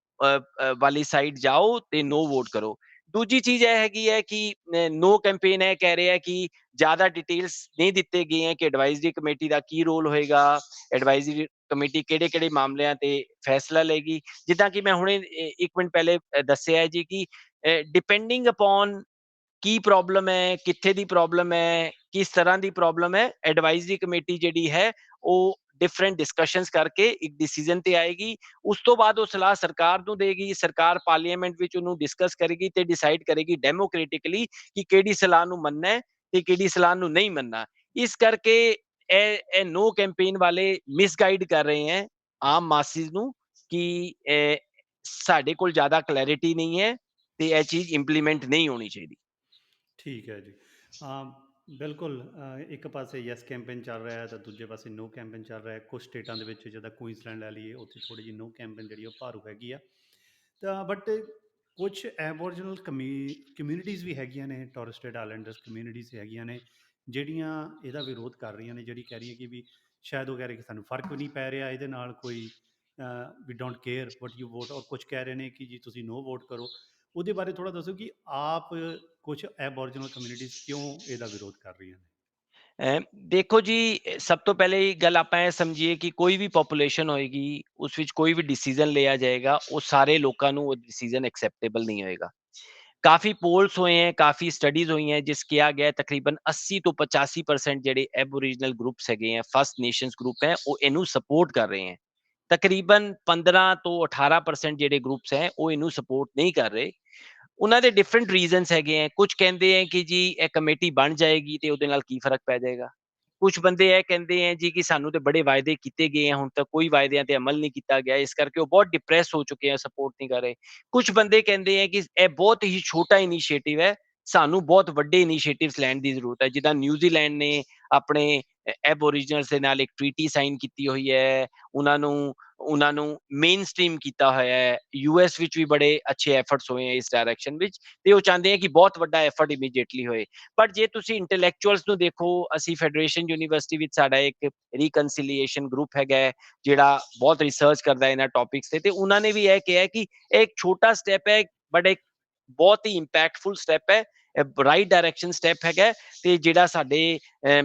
ਵਾਲੀ ਸਾਈਡ ਜਾਓ ਤੇ ਨੋ ਵੋਟ ਕਰੋ। ਦੂਜੀ ਚੀਜ਼ ਇਹ ਹੈਗੀ ਹੈ ਕਿ ਨੋ ਕੈਂਪੇਨ ਇਹ ਕਹਿ ਰਿਹਾ ਕਿ ਜ਼ਿਆਦਾ ਡਿਟੇਲਸ ਨਹੀਂ ਦਿੱਤੇ ਗਏ ਹੈ ਕਿ ਐਡਵਾਈਜ਼ਰੀ ਕਮੇਟੀ ਦਾ ਕੀ ਰੋਲ ਹੋਏਗਾ, ਐਡਵਾਈਜ਼ਰੀ ਕਮੇਟੀ ਕਿਹੜੇ-ਕਿਹੜੇ ਮਾਮਲਿਆਂ ਤੇ ਫੈਸਲਾ ਲਏਗੀ। ਜਿੱਦਾਂ ਕਿ ਮੈਂ ਹੁਣੇ 1 ਮਿੰਟ ਪਹਿਲੇ ਦੱਸਿਆ ਜੀ ਕਿ ਡਿਪੈਂਡਿੰਗ ਅਪੋਨ ਕੀ ਪ੍ਰੋਬਲਮ ਹੈ, ਕਿੱਥੇ ਦੀ ਪ੍ਰੋਬਲਮ ਹੈ, ਕਿਸ ਤਰ੍ਹਾਂ ਦੀ ਪ੍ਰੋਬਲਮ ਹੈ, ਐਡਵਾਈਜ਼ਰੀ ਕਮੇਟੀ ਜਿਹੜੀ ਹੈ ਉਹ ਡਿਫਰੈਂਟ ਡਿਸਕਸ਼ਨਸ ਕਰਕੇ ਇੱਕ ਡਿਸੀਜਨ ਤੇ ਆਏਗੀ। ਉਸ ਤੋਂ ਬਾਅਦ ਉਹ ਸਲਾਹ ਸਰਕਾਰ ਨੂੰ ਦੇਗੀ, ਸਰਕਾਰ ਪਾਰਲੀਮੈਂਟ ਵਿੱਚ ਉਹਨੂੰ ਡਿਸਕਸ ਕਰੇਗੀ ਤੇ ਡਿਸਾਈਡ ਕਰੇਗੀ ਡੈਮੋਕ੍ਰੈਟਿਕਲੀ ਕਿ ਕਿਹੜੀ ਸਲਾਹ ਨੂੰ ਮੰਨਣਾ ਹੈ ਤੇ ਕਿਹੜੀ ਸਲਾਹ ਨੂੰ ਨਹੀਂ ਮੰਨਣਾ। ਇਸ ਕਰਕੇ ਇਹ ਨੋ ਕੈਂਪੇਨ ਵਾਲੇ ਮਿਸਗਾਈਡ ਕਰ ਰਹੇ ਹੈ ਆਮ ਮਾਸਿਸ ਨੂੰ ਕਿ ਸਾਡੇ ਕੋਲ ਜ਼ਿਆਦਾ ਕਲੈਰਿਟੀ ਨਹੀਂ ਹੈ ਤੇ ਇਹ ਚੀਜ਼ ਇੰਪਲੀਮੈਂਟ ਨਹੀਂ ਹੋਣੀ ਚਾਹੀਦੀ। ਠੀਕ ਹੈ ਜੀ। ਬਿਲਕੁਲ, ਇੱਕ ਪਾਸੇ ਯੈਸ ਕੈਂਪੇਨ ਚੱਲ ਰਿਹਾ ਹੈ ਤਾਂ ਦੂਜੇ ਪਾਸੇ ਨੋ ਕੈਂਪੇਨ ਚੱਲ ਰਿਹਾ ਹੈ। ਕੁਛ ਸਟੇਟਾਂ ਦੇ ਵਿੱਚ ਜਿੱਦਾਂ ਕੁਈਨਸਲੈਂਡ ਲੈ ਲਈਏ, ਉੱਥੇ ਥੋੜ੍ਹੀ ਜਿਹੀ ਨੋ ਕੈਂਪੇਨ ਜਿਹੜੀ ਉਹ ਭਾਰੂ ਹੈਗੀ ਆ। ਤਾਂ ਬਟ ਕੁਛ ਐਬੋਰੀਜਨਲ ਕਮਿਊਨਿਟੀਜ਼ ਵੀ ਹੈਗੀਆਂ ਨੇ, ਟੋਰਸ ਸਟ੍ਰੇਟ ਆਈਲੈਂਡਰਸ ਕਮਿਊਨਿਟੀਜ਼ ਹੈਗੀਆਂ ਨੇ ਜਿਹੜੀਆਂ ਇਹਦਾ ਵਿਰੋਧ ਕਰ ਰਹੀਆਂ ਨੇ, ਜਿਹੜੀ ਕਹਿ ਰਹੀਆਂ ਕਿ ਵੀ ਸ਼ਾਇਦ ਉਹ ਕਹਿ ਰਹੇ ਕਿ ਸਾਨੂੰ ਫਰਕ ਵੀ ਨਹੀਂ ਪੈ ਰਿਹਾ ਇਹਦੇ ਨਾਲ ਕੋਈ, we don't care what you vote, ਔਰ ਕੁਛ ਕਹਿ ਰਹੇ ਨੇ ਕਿ ਜੀ ਤੁਸੀਂ ਨੋ ਵੋਟ ਕਰੋ। ਉਹਦੇ ਬਾਰੇ ਥੋੜ੍ਹਾ ਦੱਸੋ ਕਿ ਆਪ ਕੁਛ ਐਬੋਰੀਜਨਲ ਕਮਿਊਨਿਟੀਜ਼ ਕਿਉਂ ਇਹਦਾ ਵਿਰੋਧ ਕਰ ਰਹੀਆਂ ਨੇ? ਦੇਖੋ ਜੀ, ਸਭ ਤੋਂ ਪਹਿਲੇ ਇਹ ਗੱਲ ਆਪਾਂ ਇਹ ਸਮਝੀਏ ਕਿ ਕੋਈ ਵੀ ਪੋਪੂਲੇਸ਼ਨ ਹੋਏਗੀ, ਉਸ ਵਿੱਚ ਕੋਈ ਵੀ ਡਿਸੀਜ਼ਨ ਲਿਆ ਜਾਏਗਾ, ਉਹ ਸਾਰੇ ਲੋਕਾਂ ਨੂੰ ਉਹ ਡਿਸੀਜ਼ਨ ਐਕਸੈਪਟੇਬਲ ਨਹੀਂ ਹੋਏਗਾ। ਕਾਫੀ ਪੋਲਸ ਹੋਏ हैं, काफी स्टडीज हुई हैं जिस किया गया है तकरीबन 80 ਤੋਂ 85% ਜਿਹੜੇ ਐਬੋਰੀਜਨਲ ਗਰੁੱਪਸ ਹੈਗੇ ਆ, ਫਸਟ ਨੇਸ਼ਨਸ ਗਰੁੱਪ ਹੈ, ਉਹ ਇਹਨੂੰ ਸਪੋਰਟ ਕਰ ਰਹੇ ਹੈ। ਤਕਰੀਬਨ 15 ਤੋਂ 18% ਜਿਹੜੇ ਗਰੁੱਪਸ ਹੈ ਉਹ ਇਹਨੂੰ ਸਪੋਰਟ ਨਹੀਂ ਕਰ ਰਹੇ। ਉਹਨਾਂ ਦੇ ਡਿਫਰੈਂਟ ਰੀਜ਼ਨਸ ਹੈਗੇ ਆ। ਕੁਝ ਕਹਿੰਦੇ ਆ ਕਿ ਜੀ ਇਹ ਕਮੇਟੀ ਬਣ ਜਾਏਗੀ ਤੇ ਉਹਦੇ ਨਾਲ ਕੀ ਫਰਕ ਪੈ ਜਾਏਗਾ। ਕੁਝ ਬੰਦੇ ਇਹ ਕਹਿੰਦੇ ਆ ਜੀ ਕਿ ਸਾਨੂੰ ਤੇ ਬੜੇ ਵਾਅਦੇ ਕੀਤੇ ਗਏ ਆ, ਹੁਣ ਤੱਕ ਕੋਈ ਵਾਅਦਿਆਂ ਤੇ ਅਮਲ ਨਹੀਂ ਕੀਤਾ ਗਿਆ, ਇਸ ਕਰਕੇ ਉਹ ਬਹੁਤ ਡਿਪਰੈਸ ਹੋ ਚੁੱਕੇ ਆ, ਸਪੋਰਟ ਨਹੀਂ ਕਰ ਰਹੇ। ਕੁਝ ਬੰਦੇ ਕਹਿੰਦੇ ਆ ਕਿ ਇਹ ਬਹੁਤ ਹੀ ਛੋਟਾ ਇਨੀਸ਼ੀਏਟਿਵ ਹੈ, ਸਾਨੂੰ ਬਹੁਤ ਵੱਡੇ ਇਨੀਸ਼ੀਏਟਿਵਸ ਲੈਣ ਦੀ ਜ਼ਰੂਰਤ ਹੈ। ਜਿੱਦਾਂ ਨਿਊਜ਼ੀਲੈਂਡ ਨੇ ਆਪਣੇ ਐਬੋਰੀਜਨਲਸ ਦੇ ਨਾਲ ਇੱਕ ਟ੍ਰੀਟੀ ਸਾਈਨ ਕੀਤੀ ਹੋਈ ਹੈ, ਉਹਨਾਂ ਨੂੰ ਮੇਨ ਸਟ੍ਰੀਮ ਕੀਤਾ ਹੋਇਆ ਹੈ। ਯੂਐਸ ਵਿੱਚ ਵੀ ਬੜੇ ਅੱਛੇ ਐਫਰਟਸ ਹੋਏ ਹੈ ਇਸ ਡਾਇਰੈਕਸ਼ਨ ਵਿੱਚ, ਤੇ ਉਹ ਚਾਹੁੰਦੇ ਆ ਕਿ ਬਹੁਤ ਵੱਡਾ ਐਫਰਟ ਇਮੀਡੀਏਟਲੀ ਹੋਏ। ਪਰ ਜੇ ਤੁਸੀਂ ਇੰਟੈਲੈਕਚੁਅਲਸ ਨੂੰ ਦੇਖੋ, ਅਸੀਂ ਫੈਡਰੇਸ਼ਨ ਯੂਨੀਵਰਸਿਟੀ ਵਿੱਚ ਸਾਡਾ ਇੱਕ ਰੀਕਨਸੀਲੀਏਸ਼ਨ ਗਰੁੱਪ ਹੈਗਾ ਹੈ ਜਿਹੜਾ ਬਹੁਤ ਰਿਸਰਚ ਕਰਦਾ ਹੈ ਇਹਨਾਂ ਟੌਪਿਕਸ ਤੇ ਉਹਨਾਂ ਨੇ ਵੀ ਇਹ ਕਿਹਾ ਕਿ ਇਹ ਇੱਕ ਛੋਟਾ ਸਟੈਪ ਹੈ, ਬਟ ਇੱਕ ਬਹੁਤ ਹੀ ਇੰਪੈਕਟਫੁਲ ਸਟੈਪ ਹੈ, ਰਾਈਟ ਡਾਇਰੈਕਸ਼ਨ ਸਟੈਪ ਹੈਗਾ, ਤੇ ਜਿਹੜਾ ਸਾਡੇ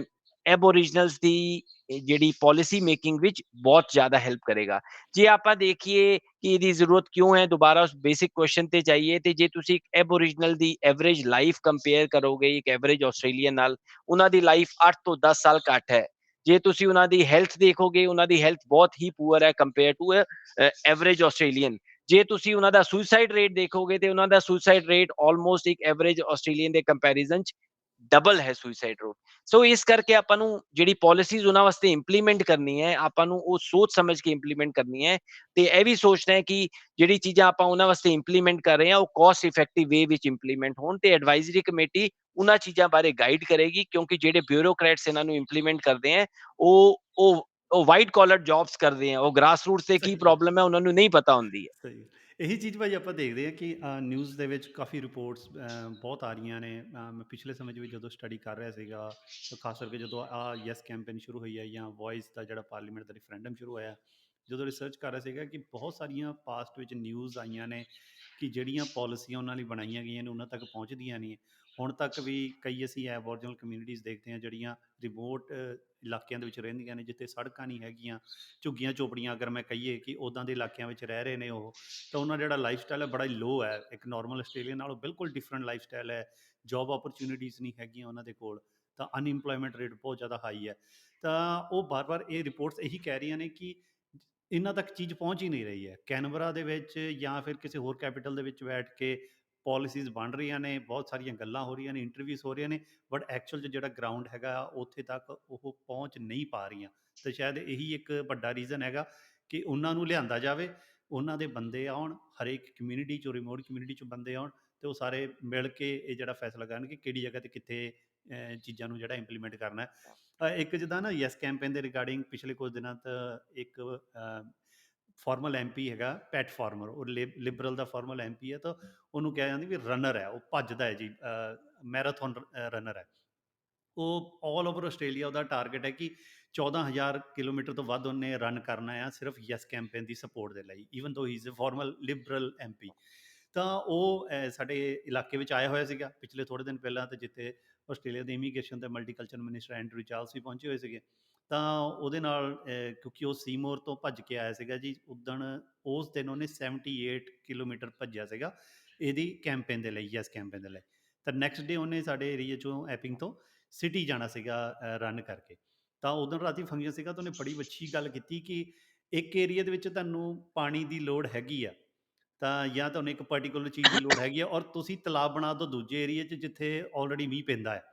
ਐਬੋਰੀਜਨਲਸ ਦੀ ਜਿਹੜੀ ਪਾਲਿਸੀ ਮੇਕਿੰਗ ਵਿੱਚ ਬਹੁਤ ਜ਼ਿਆਦਾ ਹੈਲਪ ਕਰੇਗਾ। ਜੇ ਆਪਾਂ ਦੇਖੀਏ ਕਿ ਇਹਦੀ ਜ਼ਰੂਰਤ ਕਿਉਂ ਹੈ, ਦੁਬਾਰਾ ਉਸ ਬੇਸਿਕ ਕੁਐਸਚਨ ਤੇ ਜਾਈਏ, ਤੇ ਜੇ ਤੁਸੀਂ ਇੱਕ ਐਬੋਰੀਜਨਲ ਦੀ ਐਵਰੇਜ ਲਾਈਫ ਕੰਪੇਅਰ ਕਰੋਗੇ ਇੱਕ ਐਵਰੇਜ ਆਸਟ੍ਰੇਲੀਅਨ ਨਾਲ, ਉਹਨਾਂ ਦੀ ਲਾਈਫ 8 ਤੋਂ 10 ਸਾਲ ਘੱਟ ਹੈ। ਜੇ ਤੁਸੀਂ ਉਹਨਾਂ ਦੀ ਹੈਲਥ ਦੇਖੋਗੇ, ਉਹਨਾਂ ਦੀ ਹੈਲਥ ਬਹੁਤ ਹੀ ਪੂਅਰ ਹੈ ਕੰਪੇਅਰ ਟੂ ਐਵਰੇਜ ਆਸਟ੍ਰੇਲੀਅਨ। ਜੇ ਤੁਸੀਂ ਉਹਨਾਂ ਦਾ ਸੁਸਾਈਡ ਰੇਟ ਦੇਖੋਗੇ ਤੇ ਉਹਨਾਂ ਦਾ ਸੁਸਾਈਡ ਰੇਟ ਆਲਮੋਸਟ ਇੱਕ ਐਵਰੇਜ ਆਸਟ੍ਰੇਲੀਅਨ ਦੇ ਕੰਪੈਰੀਜ਼ਨ ਚ ਡਬਲ ਹੈ ਸੁਸਾਈਡ ਰੇਟ। ਸੋ ਇਸ ਕਰਕੇ ਆਪਾਂ ਨੂੰ ਜਿਹੜੀ ਪਾਲਿਸੀਜ਼ ਉਹਨਾਂ ਵਾਸਤੇ ਇੰਪਲੀਮੈਂਟ ਕਰਨੀ ਹੈ, ਆਪਾਂ ਨੂੰ ਉਹ ਸੋਚ ਸਮਝ ਕੇ ਇੰਪਲੀਮੈਂਟ ਕਰਨੀ ਹੈ, ਤੇ ਇਹ ਵੀ ਸੋਚਣਾ ਹੈ ਕਿ ਜਿਹੜੀ ਚੀਜ਼ਾਂ ਆਪਾਂ ਉਹਨਾਂ ਵਾਸਤੇ ਇੰਪਲੀਮੈਂਟ ਕਰ ਰਹੇ ਹਾਂ ਉਹ ਕੋਸਟ ਇਫੈਕਟਿਵ ਵੇ ਵਿੱਚ ਇੰਪਲੀਮੈਂਟ ਹੋਣ। ਤੇ ਐਡਵਾਈਜ਼ਰੀ ਕਮੇਟੀ ਉਹਨਾਂ ਚੀਜ਼ਾਂ ਬਾਰੇ ਗਾਈਡ ਕਰੇਗੀ, ਕਿਉਂਕਿ ਜਿਹੜੇ ਬਿਊਰੋਕਰੇਟਸ ਇਹਨਾਂ ਨੂੰ ਇੰਪਲੀਮੈਂਟ ਕਰਦੇ ਹੈ ਉਹ ਵਾਈਟ ਕਾਲਰ ਜੌਬਸ ਕਰਦੇ ਆ, ਉਹ ਗ੍ਰਾਸ ਰੂਟਸ ਤੇ ਕੀ ਸਹੀ ਹੈ, ਪ੍ਰੋਬਲਮ ਹੈ ਉਹਨਾਂ ਨੂੰ ਨਹੀਂ ਪਤਾ ਹੁੰਦੀ ਹੈ। ਸਹੀ ਹੈ। ਇਹੀ ਚੀਜ਼ ਭਾਜੀ ਆਪਾਂ ਦੇਖਦੇ ਹਾਂ ਕਿ ਨਿਊਜ਼ ਦੇ ਵਿੱਚ ਕਾਫੀ ਰਿਪੋਰਟਸ ਬਹੁਤ ਆ ਰਹੀਆਂ ਨੇ। ਮੈਂ ਪਿਛਲੇ ਸਮੇਂ 'ਚ ਵੀ ਜਦੋਂ ਸਟੱਡੀ ਕਰ ਰਿਹਾ ਸੀਗਾ, ਤਾਂ ਖਾਸ ਕਰਕੇ ਜਦੋਂ ਯੈਸ ਕੈਂਪੇਨ ਸ਼ੁਰੂ ਹੋਈ ਹੈ ਜਾਂ ਵੌਇਸ ਦਾ ਜਿਹੜਾ ਪਾਰਲੀਮੈਂਟ ਦਾ ਰੈਫਰੈਂਡਮ ਸ਼ੁਰੂ ਹੋਇਆ, ਜਦੋਂ ਰਿਸਰਚ ਕਰ ਰਿਹਾ ਸੀਗਾ ਕਿ ਬਹੁਤ ਸਾਰੀਆਂ ਪਾਸਟ ਵਿੱਚ ਨਿਊਜ਼ ਆਈਆਂ ਨੇ ਕਿ ਜਿਹੜੀਆਂ ਪਾਲਿਸੀਆਂ ਉਹਨਾਂ ਲਈ ਬਣਾਈਆਂ ਗਈਆਂ ਨੇ ਉਹਨਾਂ ਤੱਕ ਪਹੁੰਚਦੀਆਂ ਨਹੀਂ। ਹੁਣ ਤੱਕ ਵੀ ਕਈ ਅਸੀਂ ਐਬੋਰਜਨਲ ਕਮਿਊਨਿਟੀਜ਼ ਦੇਖਦੇ ਹਾਂ ਜਿਹੜੀਆਂ ਰਿਮੋਟ ਇਲਾਕਿਆਂ ਦੇ ਵਿੱਚ ਰਹਿੰਦੀਆਂ ਨੇ, ਜਿੱਥੇ ਸੜਕਾਂ ਨਹੀਂ ਹੈਗੀਆਂ, ਝੁੱਗੀਆਂ ਝੋਪੜੀਆਂ ਅਗਰ ਮੈਂ ਕਹੀਏ ਕਿ ਉੱਦਾਂ ਦੇ ਇਲਾਕਿਆਂ ਵਿੱਚ ਰਹਿ ਰਹੇ ਨੇ ਉਹ। ਤਾਂ ਉਹਨਾਂ ਜਿਹੜਾ ਲਾਈਫ ਸਟਾਈਲ ਹੈ ਬੜਾ ਹੀ ਲੋ ਹੈ, ਇੱਕ ਨਾਰਮਲ ਆਸਟ੍ਰੇਲੀਆ ਨਾਲੋਂ ਬਿਲਕੁਲ ਡਿਫਰੈਂਟ ਲਾਈਫ ਸਟਾਈਲ ਹੈ। ਜੋਬ ਓਪਰਚੁਨਿਟੀਜ਼ ਨਹੀਂ ਹੈਗੀਆਂ ਉਹਨਾਂ ਦੇ ਕੋਲ, ਤਾਂ ਅਨਇੰਪਲੋਇਮੈਂਟ ਰੇਟ ਬਹੁਤ ਜ਼ਿਆਦਾ ਹਾਈ ਹੈ। ਤਾਂ ਉਹ ਬਾਰ-ਬਾਰ ਇਹ ਰਿਪੋਰਟਸ ਇਹੀ ਕਹਿ ਰਹੀਆਂ ਨੇ ਕਿ ਇਹਨਾਂ ਤੱਕ ਚੀਜ਼ ਪਹੁੰਚ ਹੀ ਨਹੀਂ ਰਹੀ ਹੈ। ਕੈਨਬਰਾ ਦੇ ਵਿੱਚ ਜਾਂ ਫਿਰ ਕਿਸੇ ਹੋਰ ਕੈਪੀਟਲ ਦੇ ਵਿੱਚ ਬੈਠ ਕੇ ਪਾਲਿਸੀਜ਼ ਬਣ ਰਹੀਆਂ ਨੇ, ਬਹੁਤ ਸਾਰੀਆਂ ਗੱਲਾਂ ਹੋ ਰਹੀਆਂ ਨੇ, ਇੰਟਰਵਿਊਜ਼ ਹੋ ਰਹੀਆਂ ਨੇ, ਬਟ ਐਕਚੁਅਲ 'ਚ ਜਿਹੜਾ ਗਰਾਊਂਡ ਹੈਗਾ ਉੱਥੇ ਤੱਕ ਉਹ ਪਹੁੰਚ ਨਹੀਂ ਪਾ ਰਹੀਆਂ। ਤੇ ਸ਼ਾਇਦ ਇਹੀ ਇੱਕ ਵੱਡਾ ਰੀਜ਼ਨ ਹੈਗਾ ਕਿ ਉਹਨਾਂ ਨੂੰ ਲਿਆਂਦਾ ਜਾਵੇ, ਉਹਨਾਂ ਦੇ ਬੰਦੇ ਆਉਣ, ਹਰੇਕ ਕਮਿਊਨਿਟੀ 'ਚੋਂ, ਰਿਮੋਟ ਕਮਿਊਨਿਟੀ 'ਚੋਂ ਬੰਦੇ ਆਉਣ, ਤੇ ਉਹ ਸਾਰੇ ਮਿਲ ਕੇ ਇਹ ਜਿਹੜਾ ਫੈਸਲਾ ਕਰਨ ਕਿ ਕਿਹੜੀ ਜਗ੍ਹਾ ਤੇ ਕਿੱਥੇ ਚੀਜ਼ਾਂ ਨੂੰ ਜਿਹੜਾ ਇੰਪਲੀਮੈਂਟ ਕਰਨਾ ਹੈ। ਇੱਕ ਜਿੱਦਾਂ ਨਾ ਯੈਸ ਕੈਂਪੇਨ ਦੇ ਰਿਗਾਰਡਿੰਗ ਪਿਛਲੇ ਕੁਝ ਦਿਨਾਂ ਤੋਂ ਇੱਕ ਫਾਰਮਲ ਐਮਪੀ ਹੈਗਾ, ਪੈਟ ਫਾਰਮਰ, ਉਹ ਲਿਬਰਲ ਦਾ ਫਾਰਮਲ ਐਮਪੀ ਹੈ। ਤਾਂ ਉਹਨੂੰ ਕਿਹਾ ਜਾਂਦਾ ਵੀ ਰਨਰ ਹੈ, ਉਹ ਭੱਜਦਾ ਹੈ ਜੀ, ਮੈਰਾਥਨ ਰਨਰ ਹੈ ਉਹ। ਆਲ ਓਵਰ ਆਸਟ੍ਰੇਲੀਆ ਉਹਦਾ ਟਾਰਗੇਟ ਹੈ ਕਿ 14,000 ਕਿਲੋਮੀਟਰ ਤੋਂ ਵੱਧ ਉਹਨੇ ਰਨ ਕਰਨਾ ਆ, ਸਿਰਫ ਯੈਸ ਕੈਂਪੇਨ ਦੀ ਸਪੋਰਟ ਦੇ ਲਈ, even though he is a formal liberal MP. ਤਾਂ ਉਹ ਸਾਡੇ ਇਲਾਕੇ ਵਿੱਚ ਆਇਆ ਹੋਇਆ ਸੀਗਾ ਪਿਛਲੇ ਥੋੜ੍ਹੇ ਦਿਨ ਪਹਿਲਾਂ, ਤੇ ਜਿੱਥੇ ਆਸਟ੍ਰੇਲੀਆ ਦੇ ਇਮੀਗ੍ਰੇਸ਼ਨ ਤੇ ਮਲਟੀਕਲਚਰ ਮਿਨਿਸਟਰ ਐਂਡਰੂ ਚਾਰਲਸ ਵੀ ਪਹੁੰਚੇ ਹੋਏ ਸੀਗੇ। ਤਾਂ ਉਹਦੇ ਨਾਲ ਕਿਉਂਕਿ ਉਹ ਸੀਮੋਰ ਤੋਂ ਭੱਜ ਕੇ ਆਇਆ ਸੀਗਾ ਜੀ ਉੱਦਣ, ਉਸ ਦਿਨ ਉਹਨੇ 78 ਕਿਲੋਮੀਟਰ ਭੱਜਿਆ ਸੀਗਾ ਇਹਦੀ ਕੈਂਪੇਨ ਦੇ ਲਈ, ਯੈਸ ਕੈਂਪੇਨ ਦੇ ਲਈ। ਤਾਂ ਨੈਕਸਟ ਡੇ ਉਹਨੇ ਸਾਡੇ ਏਰੀਏ 'ਚੋਂ ਐਪਿੰਗ ਤੋਂ ਸਿਟੀ ਜਾਣਾ ਸੀਗਾ ਰਨ ਕਰਕੇ। ਤਾਂ ਉਦੋਂ ਰਾਤੀ ਫੰਕਸ਼ਨ ਸੀਗਾ, ਤਾਂ ਉਹਨੇ ਬੜੀ ਅੱਛੀ ਗੱਲ ਕੀਤੀ ਕਿ ਇੱਕ ਏਰੀਆ ਦੇ ਵਿੱਚ ਤੁਹਾਨੂੰ ਪਾਣੀ ਦੀ ਲੋੜ ਹੈਗੀ ਆ, ਤਾਂ ਜਾਂ ਤੁਹਾਨੂੰ ਇੱਕ ਪਰਟੀਕੂਲਰ ਚੀਜ਼ ਦੀ ਲੋੜ ਹੈਗੀ ਆ, ਔਰ ਤੁਸੀਂ ਤਲਾਬ ਬਣਾ ਦਿਓ ਦੂਜੇ ਏਰੀਏ 'ਚ ਜਿੱਥੇ ਆਲਰੇਡੀ ਮੀਂਹ ਪੈਂਦਾ ਹੈ।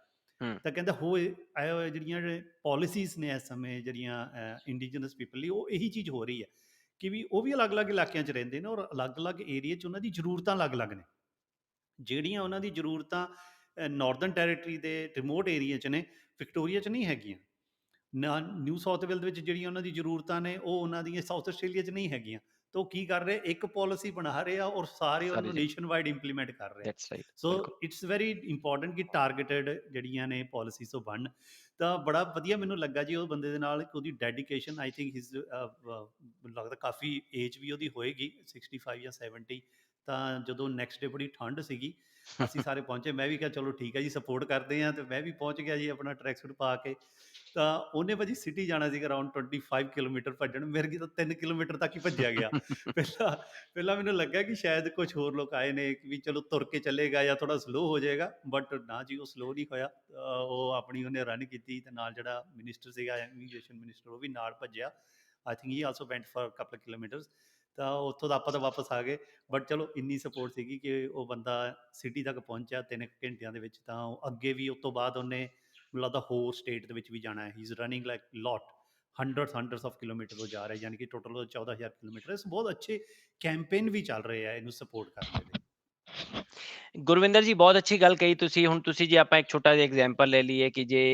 ਹੂੰ, ਤਾਂ ਕਹਿੰਦਾ ਹੋ ਆਏ ਹੋਏ ਜਿਹੜੀਆਂ ਪਾਲਿਸੀਜ਼ ਨੇ ਇਸ ਸਮੇਂ ਜਿਹੜੀਆਂ ਇੰਡੀਜਨਸ ਪੀਪਲ ਲਈ, ਉਹ ਇਹੀ ਚੀਜ਼ ਹੋ ਰਹੀ ਹੈ ਕਿ ਵੀ ਉਹ ਵੀ ਅਲੱਗ-ਅਲੱਗ ਇਲਾਕਿਆਂ 'ਚ ਰਹਿੰਦੇ ਨੇ, ਔਰ ਅਲੱਗ-ਅਲੱਗ ਏਰੀਏ 'ਚ ਉਹਨਾਂ ਦੀ ਜ਼ਰੂਰਤਾਂ ਅਲੱਗ-ਅਲੱਗ ਨੇ। ਜਿਹੜੀਆਂ ਉਹਨਾਂ ਦੀ ਜ਼ਰੂਰਤਾਂ ਨਾਰਦਰਨ ਟੈਰੀਟਰੀ ਦੇ ਰਿਮੋਟ ਏਰੀਏ 'ਚ ਨੇ, ਵਿਕਟੋਰੀਆ 'ਚ ਨਹੀਂ ਹੈਗੀਆਂ। ਨਿਊ ਸਾਊਥ ਵੇਲ ਦੇ ਵਿੱਚ ਜਿਹੜੀਆਂ ਉਹਨਾਂ ਦੀ ਜ਼ਰੂਰਤਾਂ ਨੇ, ਉਹ ਉਹਨਾਂ ਦੀਆਂ ਸਾਊਥ ਆਸਟ੍ਰੇਲੀਆ 'ਚ ਨਹੀਂ ਹੈਗੀਆਂ। ਤਾਂ ਉਹ ਕੀ ਕਰ ਰਹੇ, ਇੱਕ ਪੋਲਿਸੀ ਬਣਾ ਰਹੇ ਆ ਔਰ ਸਾਰੇ ਸਾਰੀ ਉਹਨੂੰ ਜਗ੍ਹਾ। ਨੇਸ਼ਨ ਵਾਈਡ ਇੰਪਲੀਮੈਂਟ ਕਰ ਰਹੇ ਆ। ਦੈਟਸ ਰਾਈਟ, ਸੋ ਬਿਲਕੁਲ। ਇਟਸ ਵੈਰੀ ਇੰਪੋਰਟੈਂਟ ਕਿ ਟਾਰਗੇਟਡ ਜਿਹੜੀਆਂ ਨੇ ਪਾਲਿਸੀਜ਼ ਉਹ ਬਣਨ। ਤਾਂ ਬੜਾ ਵਧੀਆ ਮੈਨੂੰ ਲੱਗਾ ਜੀ ਉਹ ਬੰਦੇ ਦੇ ਨਾਲ ਕਿ ਉਹਦੀ ਡੈਡੀਕੇਸ਼ਨ, ਆਈ ਥਿੰਕ ਹਿਜ਼ ਮੈਨੂੰ ਲੱਗਦਾ ਕਾਫੀ ਏਜ ਵੀ ਉਹਦੀ ਹੋਏਗੀ 65 ਜਾਂ 70। ਤਾਂ ਜਦੋਂ ਨੈਕਸਟ ਡੇ ਬੜੀ ਠੰਡ ਸੀਗੀ, ਅਸੀਂ ਸਾਰੇ ਪਹੁੰਚੇ, ਮੈਂ ਵੀ ਕਿਹਾ ਚਲੋ ਠੀਕ ਹੈ ਜੀ, ਸਪੋਰਟ ਕਰਦੇ ਹਾਂ। ਤੇ ਮੈਂ ਵੀ ਪਹੁੰਚ ਗਿਆ ਜੀ ਆਪਣਾ ਟਰੈਕ ਸੂਟ ਪਾ ਕੇ। ਤਾਂ ਉਹਨੇ ਭਾਜੀ ਸਿਟੀ ਜਾਣਾ ਸੀਗਾ ਅਰਾਊਂਡ 25 ਕਿਲੋਮੀਟਰ ਭੱਜਣ, ਮੇਰੇ ਕੀ ਤਾਂ 3 ਕਿਲੋਮੀਟਰ ਤੱਕ ਹੀ ਭੱਜਿਆ ਗਿਆ। ਪਹਿਲਾਂ ਪਹਿਲਾਂ ਮੈਨੂੰ ਲੱਗਾ ਕਿ ਸ਼ਾਇਦ ਕੁਝ ਹੋਰ ਲੋਕ ਆਏ ਨੇ ਕਿ ਵੀ ਚਲੋ ਤੁਰ ਕੇ ਚੱਲੇਗਾ ਜਾਂ ਥੋੜਾ ਸਲੋ ਹੋ ਜਾਏਗਾ, ਬਟ ਨਾ ਜੀ, ਉਹ ਸਲੋ ਨਹੀਂ ਹੋਇਆ। ਉਹ ਆਪਣੀ ਉਹਨੇ ਰਨ ਕੀਤੀ, ਤੇ ਨਾਲ ਜਿਹੜਾ ਮਿਨਿਸਟਰ ਸੀਗਾ, ਇਮੀਗ੍ਰੇਸ਼ਨ ਮਿਨਿਸਟਰ, ਉਹ ਵੀ ਨਾਲ ਭੱਜਿਆ। I think he also ਵੈਂਟ for couple kilometres. ਤਾਂ ਉੱਥੋਂ ਦਾ ਆਪਾਂ ਤਾਂ ਵਾਪਸ ਆ ਗਏ, ਬਟ ਚਲੋ ਇੰਨੀ ਸਪੋਰਟ ਸੀਗੀ ਕਿ ਉਹ ਬੰਦਾ ਸਿਟੀ ਤੱਕ ਪਹੁੰਚਿਆ 3 ਘੰਟਿਆਂ ਦੇ ਵਿੱਚ। ਤਾਂ ਉਹ ਅੱਗੇ ਵੀ ਉਸ ਤੋਂ ਬਾਅਦ ਉਹਨੇ ਮੈਨੂੰ ਲੱਗਦਾ ਹੋਰ ਸਟੇਟ ਦੇ ਵਿੱਚ ਵੀ ਜਾਣਾ ਹੈ। ਹੀ is running like lot, hundreds of kilometre ਉਹ ਜਾ ਰਹੇ, ਯਾਨੀ ਕਿ ਟੋਟਲ 14,000 ਕਿਲੋਮੀਟਰ। ਬਹੁਤ ਅੱਛੇ ਕੈਂਪੇਨ ਵੀ ਚੱਲ ਰਹੇ ਆ ਇਹਨੂੰ ਸਪੋਰਟ ਕਰਨ ਦੇ ਲਈ। ਗੁਰਵਿੰਦਰ ਜੀ, ਬਹੁਤ ਅੱਛੀ ਗੱਲ ਕਹੀ ਤੁਸੀਂ। ਹੁਣ ਤੁਸੀਂ ਜੇ ਆਪਾਂ ਇੱਕ ਛੋਟਾ ਜਿਹਾ ਐਗਜ਼ਾਮਪਲ ਲੈ ਲਈਏ ਕਿ ਜੇ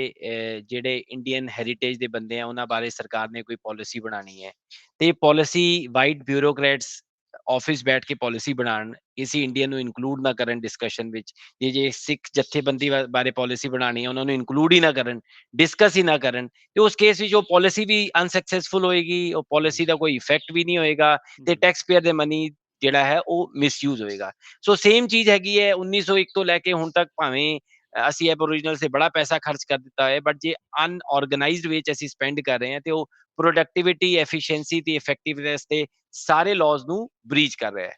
ਜਿਹੜੇ ਇੰਡੀਅਨ ਹੈਰੀਟੇਜ ਦੇ ਬੰਦੇ ਆ ਉਹਨਾਂ ਬਾਰੇ ਸਰਕਾਰ ਨੇ ਕੋਈ ਪਾਲਿਸੀ ਬਣਾਉਣੀ ਹੈ, ਤੇ ਪਾਲਿਸੀ ਵਾਈਟ ਬਿਊਰੋਕਰੇਟਸ ਆਫਿਸ ਬੈਠ ਕੇ ਪਾਲਿਸੀ ਬਣਾਉਣ, ਕਿਸੇ ਇੰਡੀਅਨ ਨੂੰ ਇਨਕਲੂਡ ਨਾ ਕਰਨ ਡਿਸਕਸ਼ਨ ਵਿੱਚ। ਜੇ ਸਿੱਖ ਜਥੇਬੰਦੀ ਬਾਰੇ ਪਾਲਿਸੀ ਬਣਾਉਣੀ ਹੈ, ਉਹਨਾਂ ਨੂੰ ਇਨਕਲੂਡ ਹੀ ਨਾ ਕਰਨ, ਡਿਸਕਸ ਹੀ ਨਾ ਕਰਨ, ਤੇ ਉਸ ਕੇਸ ਵਿੱਚ ਉਹ ਪਾਲਿਸੀ ਵੀ ਅਨਸਕਸੈਸਫੁਲ ਹੋਏਗੀ, ਉਹ ਪਾਲਿਸੀ ਦਾ ਕੋਈ ਇਫੈਕਟ ਵੀ ਨਹੀਂ ਹੋਏਗਾ, ਤੇ ਟੈਕਸ ਪੇਅਰ ਦੇ ਮਨੀ ਜਿਹੜਾ ਹੈ ਉਹ ਮਿਸਯੂਜ਼ ਹੋਏਗਾ। ਸੋ ਸੇਮ ਚੀਜ਼ ਹੈਗੀ ਹੈ 1901 ਤੋਂ ਲੈ ਕੇ ਹੁਣ ਤੱਕ, ਭਾਵੇਂ ਅਸੀਂ ਐਬੋਰੀਜਨਲ ਤੇ ਬੜਾ ਪੈਸਾ ਖਰਚ ਕਰ ਦਿੱਤਾ ਹੈ, ਬਟ ਜੇ ਅਨਆਰਗੇਨਾਈਜ਼ਡ ਵੇ ਚ ਅਸੀਂ ਸਪੈਂਡ ਕਰ ਰਹੇ ਹਾਂ, ਤੇ ਉਹ ਪ੍ਰੋਡਕਟਿਵਿਟੀ, ਐਫੀਸ਼ੀਐਂਸੀ ਤੇ ਇਫੈਕਟਿਵਨੈਸ ਤੇ ਸਾਰੇ ਲਾਜ਼ ਨੂੰ ਬ੍ਰੀਚ ਕਰ ਰਿਹਾ ਹੈ।